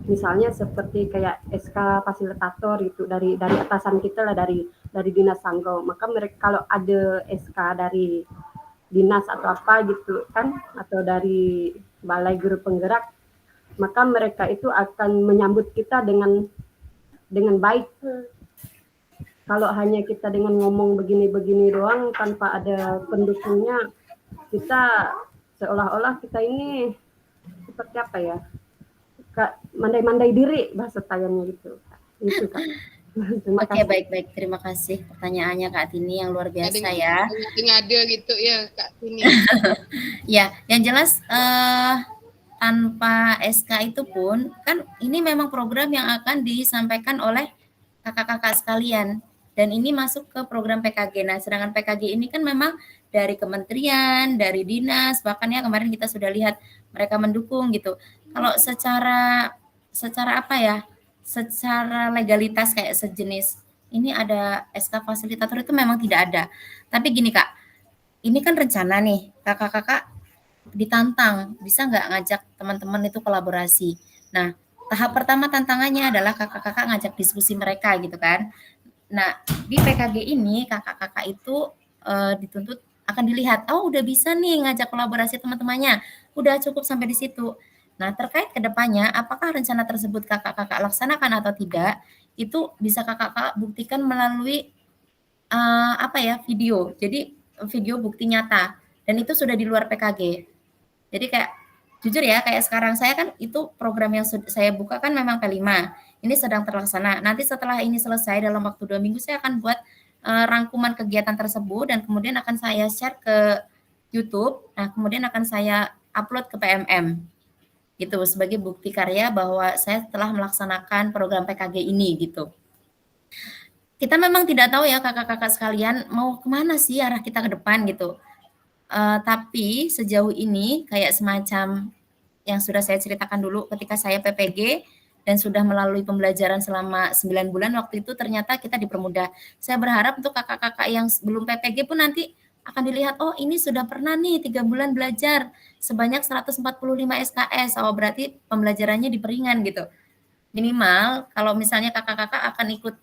Misalnya seperti kayak SK fasilitator itu dari atasan kita lah, dari dinas Sanggau. Maka mereka kalau ada SK dari dinas atau apa gitu kan, atau dari balai guru penggerak, maka mereka itu akan menyambut kita dengan baik. Kalau hanya kita dengan ngomong begini-begini doang tanpa ada pendukungnya, kita seolah-olah kita ini seperti apa ya, mandai-mandai diri bahasa tayangnya gitu. Itu Kak. Oke, baik-baik, terima kasih pertanyaannya Kak Tini yang luar biasa ya. Ngade gitu ya Kak Tini. Ya, yang jelas tanpa SK itu pun kan ini memang program yang akan disampaikan oleh kakak-kakak sekalian, dan ini masuk ke program PKG. Nah, sedangkan PKG ini kan memang dari kementerian, dari dinas, bahkan ya kemarin kita sudah lihat mereka mendukung gitu. Kalau secara apa ya, secara legalitas kayak sejenis ini ada SK fasilitator itu memang tidak ada. Tapi gini Kak, ini kan rencana nih, kakak-kakak ditantang, bisa nggak ngajak teman-teman itu kolaborasi. Nah, tahap pertama tantangannya adalah kakak-kakak ngajak diskusi mereka gitu kan. Nah, di PKG ini kakak-kakak itu dituntut akan dilihat, oh udah bisa nih ngajak kolaborasi teman-temannya, udah cukup sampai di situ. Nah, terkait ke depannya, apakah rencana tersebut kakak-kakak laksanakan atau tidak, itu bisa kakak-kakak buktikan melalui video. Jadi video bukti nyata, dan itu sudah di luar PKG. Jadi kayak jujur ya, kayak sekarang saya kan itu program yang saya buka kan memang P5. Ini sedang terlaksana. Nanti setelah ini selesai dalam waktu 2 minggu saya akan buat rangkuman kegiatan tersebut dan kemudian akan saya share ke YouTube. Nah, kemudian akan saya upload ke PMM. Gitu sebagai bukti karya bahwa saya telah melaksanakan program PKG ini gitu. Kita memang tidak tahu ya kakak-kakak sekalian mau kemana sih arah kita ke depan gitu. Tapi sejauh ini kayak semacam yang sudah saya ceritakan dulu ketika saya PPG dan sudah melalui pembelajaran selama 9 bulan waktu itu ternyata kita dipermudah. Saya berharap untuk kakak-kakak yang belum PPG pun nanti akan dilihat, oh ini sudah pernah nih 3 bulan belajar sebanyak 145 SKS, oh berarti pembelajarannya diperingan gitu. Minimal kalau misalnya kakak-kakak akan ikut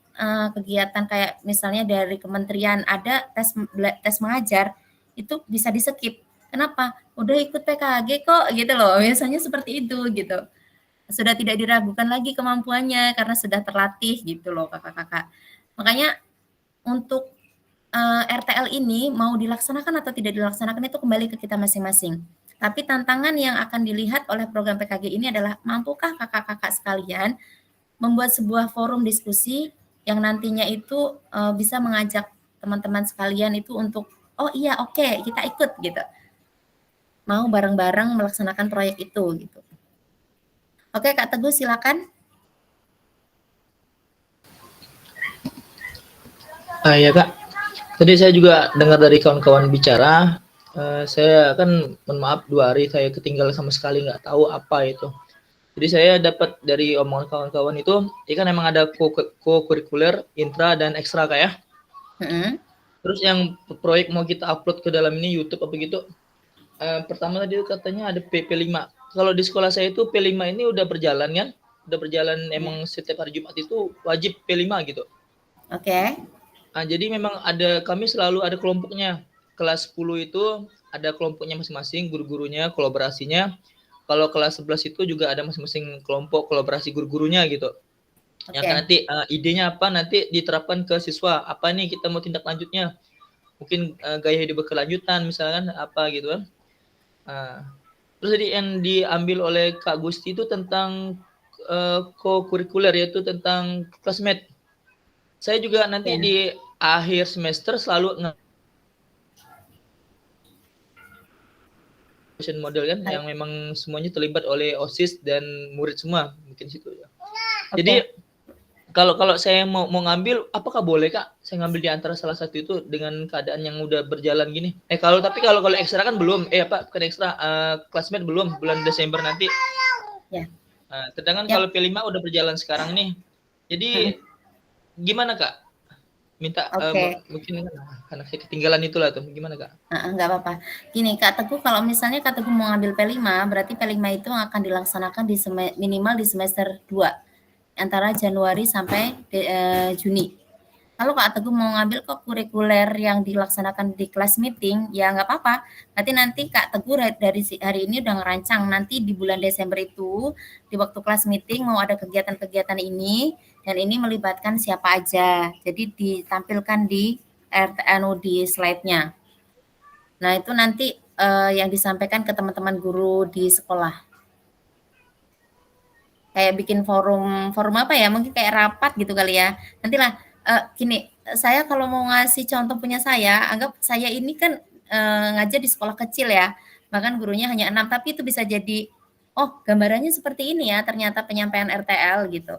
kegiatan kayak misalnya dari kementerian ada tes mengajar, itu bisa di-skip. Kenapa? Udah ikut PKG kok gitu loh, biasanya seperti itu gitu. Sudah tidak diragukan lagi kemampuannya karena sudah terlatih gitu loh kakak-kakak. Makanya untuk RTL ini mau dilaksanakan atau tidak dilaksanakan itu kembali ke kita masing-masing. Tapi tantangan yang akan dilihat oleh program PKG ini adalah mampukah kakak-kakak sekalian membuat sebuah forum diskusi yang nantinya itu bisa mengajak teman-teman sekalian itu untuk oh iya oke, kita ikut gitu. Mau bareng-bareng melaksanakan proyek itu gitu. Oke Kak Teguh silakan. Ya Kak, tadi saya juga dengar dari kawan-kawan bicara, saya kan mohon maaf 2 hari saya ketinggalan sama sekali nggak tahu apa itu. Jadi saya dapat dari omongan kawan-kawan itu, ya kan emang ada co-kurikuler, intra dan ekstra Kak ya. Terus yang proyek mau kita upload ke dalam ini YouTube apa gitu, pertama tadi katanya ada PP5. Kalau di sekolah saya itu P5 ini udah berjalan kan, udah berjalan emang setiap hari Jumat itu wajib P5 gitu. Oke. Nah, jadi memang kami selalu ada kelompoknya. Kelas 10 itu ada kelompoknya masing-masing, guru-gurunya, kolaborasinya. Kalau kelas 11 itu juga ada masing-masing kelompok kolaborasi guru-gurunya gitu. Yang nanti idenya apa nanti diterapkan ke siswa. Apa nih kita mau tindak lanjutnya? Mungkin gaya hidup berkelanjutan misalkan apa gitu kan. Terus tadi yang diambil oleh Kak Gusti itu tentang co-kurikuler yaitu tentang classmate. Saya juga nanti di akhir semester selalu model kan yang memang semuanya terlibat oleh OSIS dan murid semua mungkin situ ya. Jadi kalau saya mau ngambil apakah boleh Kak saya ngambil di antara salah satu itu dengan keadaan yang udah berjalan gini? Kalau ekstra kan belum bukan ekstra classmate belum bulan Desember nanti. Ya. Sedangkan kalau P5 udah berjalan sekarang nih. Jadi gimana Kak? Minta mungkin karena saya ketinggalan itulah tuh gimana Kak? Enggak apa-apa. Gini Kak Teguh kalau misalnya Kak Teguh mau ngambil P5 berarti P5 itu akan dilaksanakan minimal di semester 2 antara Januari sampai Juni. Kalau Kak Teguh mau ngambil kok kurikuler yang dilaksanakan di kelas meeting, ya nggak apa-apa. Nanti Kak Teguh dari hari ini udah ngerancang nanti di bulan Desember itu di waktu kelas meeting mau ada kegiatan-kegiatan ini dan ini melibatkan siapa aja. Jadi ditampilkan di di slide-nya. Nah itu nanti yang disampaikan ke teman-teman guru di sekolah. Kayak bikin forum apa ya? Mungkin kayak rapat gitu kali ya. Nantilah. Gini, saya kalau mau ngasih contoh punya saya, anggap saya ini kan ngajar di sekolah kecil ya, bahkan gurunya hanya 6, tapi itu bisa jadi, oh gambarannya seperti ini ya, ternyata penyampaian RTL gitu.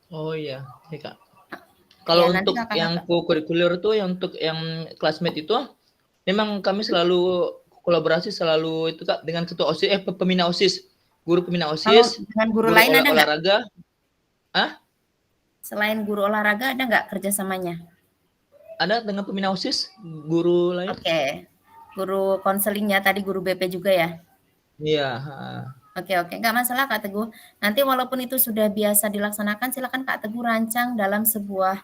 Oh iya, Kak. Kalau untuk yang co-curricular itu, untuk yang classmate itu, memang kami selalu kolaborasi selalu itu Kak dengan ketua OSIS, pembina OSIS, guru pembina OSIS, dengan guru lain ada olahraga. Selain guru olahraga ada nggak kerjasamanya? Ada dengan pembina OSIS, guru lain. Oke. Guru konselingnya tadi guru BP juga ya? Iya. Oke, nggak masalah Kak Teguh. Nanti walaupun itu sudah biasa dilaksanakan, silakan Kak Teguh rancang dalam sebuah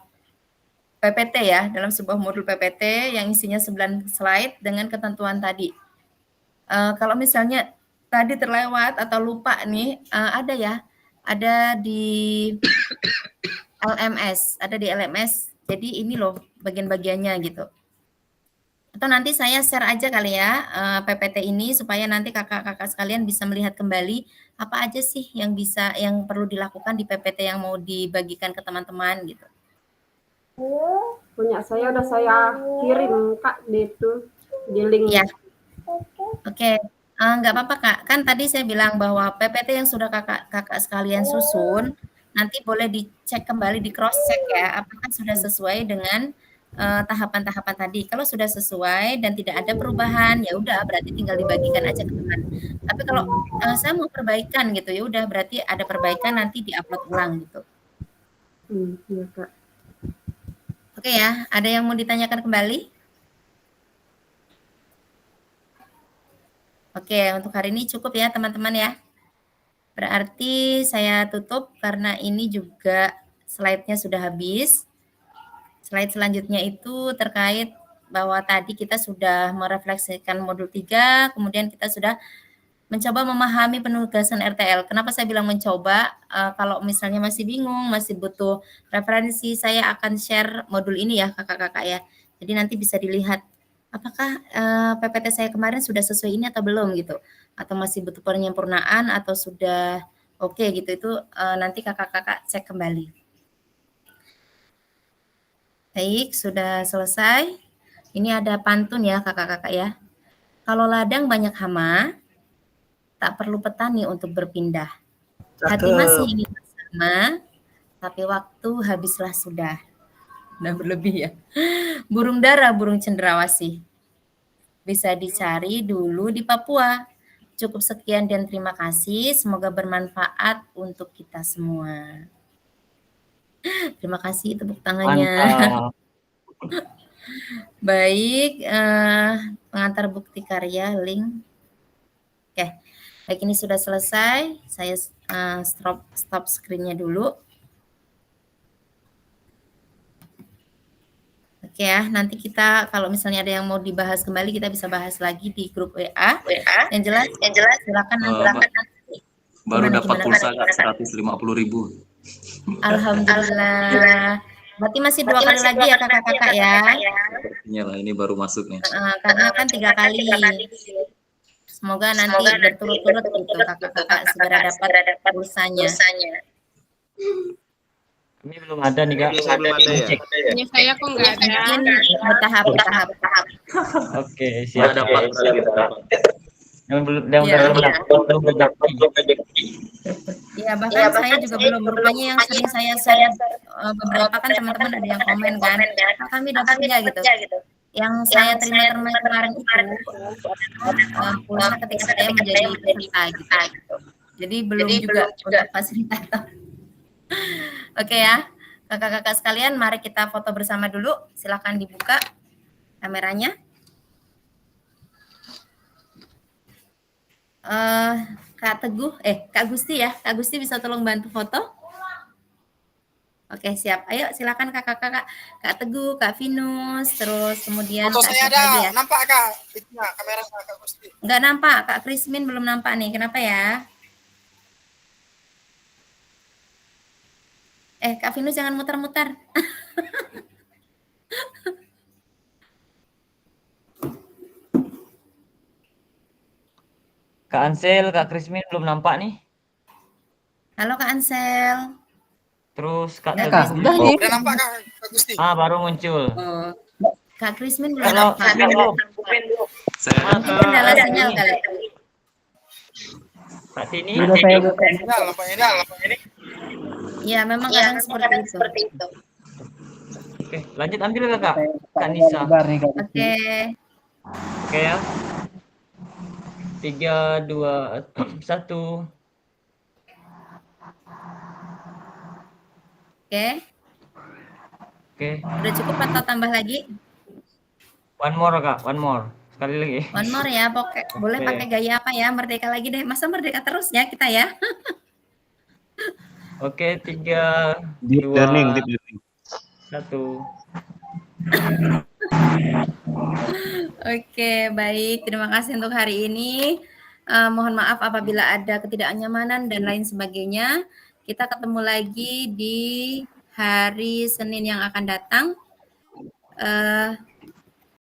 PPT ya, dalam sebuah modul PPT yang isinya 9 slide dengan ketentuan tadi. Kalau misalnya tadi terlewat atau lupa nih, ada di LMS. Jadi ini loh bagian-bagiannya gitu. Atau nanti saya share aja kali ya PPT ini supaya nanti kakak-kakak sekalian bisa melihat kembali apa aja sih yang perlu dilakukan di PPT yang mau dibagikan ke teman-teman gitu. Punya saya udah saya kirim Kak di link. Ya. Oke. Nggak apa-apa Kak. Kan tadi saya bilang bahwa PPT yang sudah kakak sekalian susun nanti boleh dicek kembali, di cross check ya, apakah sudah sesuai dengan tahapan-tahapan tadi. Kalau sudah sesuai dan tidak ada perubahan, ya udah berarti tinggal dibagikan aja ke teman. Tapi kalau saya mau perbaikan gitu, ya udah berarti ada perbaikan nanti diupload ulang gitu. Iya Kak. Oke ya, ada yang mau ditanyakan kembali? Oke, untuk hari ini cukup ya teman-teman ya. Berarti saya tutup karena ini juga slide-nya sudah habis. Slide selanjutnya itu terkait bahwa tadi kita sudah merefleksikan modul 3, kemudian kita sudah mencoba memahami penugasan RTL. Kenapa saya bilang mencoba? Kalau misalnya masih bingung, masih butuh referensi, saya akan share modul ini ya kakak-kakak ya. Jadi nanti bisa dilihat apakah PPT saya kemarin sudah sesuai ini atau belum gitu. Atau masih butuh penyempurnaan atau sudah oke gitu. Itu nanti kakak-kakak cek kembali. Baik, sudah selesai. Ini ada pantun ya kakak-kakak ya. Kalau ladang banyak hama, tak perlu petani untuk berpindah. Hati masih ingin bersama, tapi waktu habislah sudah. Udah berlebih ya. Burung dara, burung cendrawasih. Bisa dicari dulu di Papua. Cukup sekian dan terima kasih. Semoga bermanfaat untuk kita semua. Terima kasih tepuk tangannya. Mantap. Baik, pengantar bukti karya link. Oke, baik ini sudah selesai. Saya stop screen-nya dulu. Oke ya, nanti kita kalau misalnya ada yang mau dibahas kembali kita bisa bahas lagi di grup WA. Yang jelas silakan nanti. Baru dapat pulsa 150.000. Alhamdulillah. Berarti masih 2 kali lagi ya kakak-kakak ya. Sepertinya lah ini baru masuk nih. Karena kan 3 kali. Semoga nanti berturut-turut gitu kakak-kakak segera dapat pulsanya. Ini belum ada nih Kak. Belum ada ya? Punya saya kok nggak ada. Mungkin bertahap. Oke, Sudah siap. dapat Yang belum dapat. Iya, bahkan saya juga belum. Rupanya yang sering saya share beberapa kan teman-teman ada yang komen kan, kami dapat nggak gitu. Yang saya terima kemarin itu pulsa ketika saya menjadi peserta gitu. Jadi belum juga untuk fasilitator. Oke ya, kakak-kakak sekalian, mari kita foto bersama dulu. Silakan dibuka kameranya. Kak Gusti ya. Kak Gusti bisa tolong bantu foto? Oke, siap. Ayo silakan kakak-kakak. Kak Teguh, Kak Vinus, terus kemudian Foto Kak saya siapa ada, lagi ya? nampak Kak? Itu kamera Kak Gusti. Enggak nampak, Kak Krismin belum nampak nih. Kenapa ya? Kak Vinus jangan muter-muter. Kak Ansel, Kak Krismin belum nampak nih. Halo Kak Ansel. Terus Kak Kak, Teguh. Udah nampak Kak Gusti? Baru muncul. Oh. Kak Krismin belum Kalau nampak. Saya Mungkin kendala sinyal kali. Kak Tini. Lampanya ini. Ya, memang kadang seperti itu. Oke, lanjut ambil Kak Nisa. Oke. Oke ya. 3, 2, 1. Oke. Udah cukup atau tambah lagi? One more Kak, one more. Sekali lagi. One more ya, boleh pakai gaya apa ya? Merdeka lagi deh. Masa merdeka terus ya kita ya? Oke, 3, 2, 1. Oke, baik. Terima kasih untuk hari ini. Mohon maaf apabila ada ketidaknyamanan dan lain sebagainya. Kita ketemu lagi di hari Senin yang akan datang.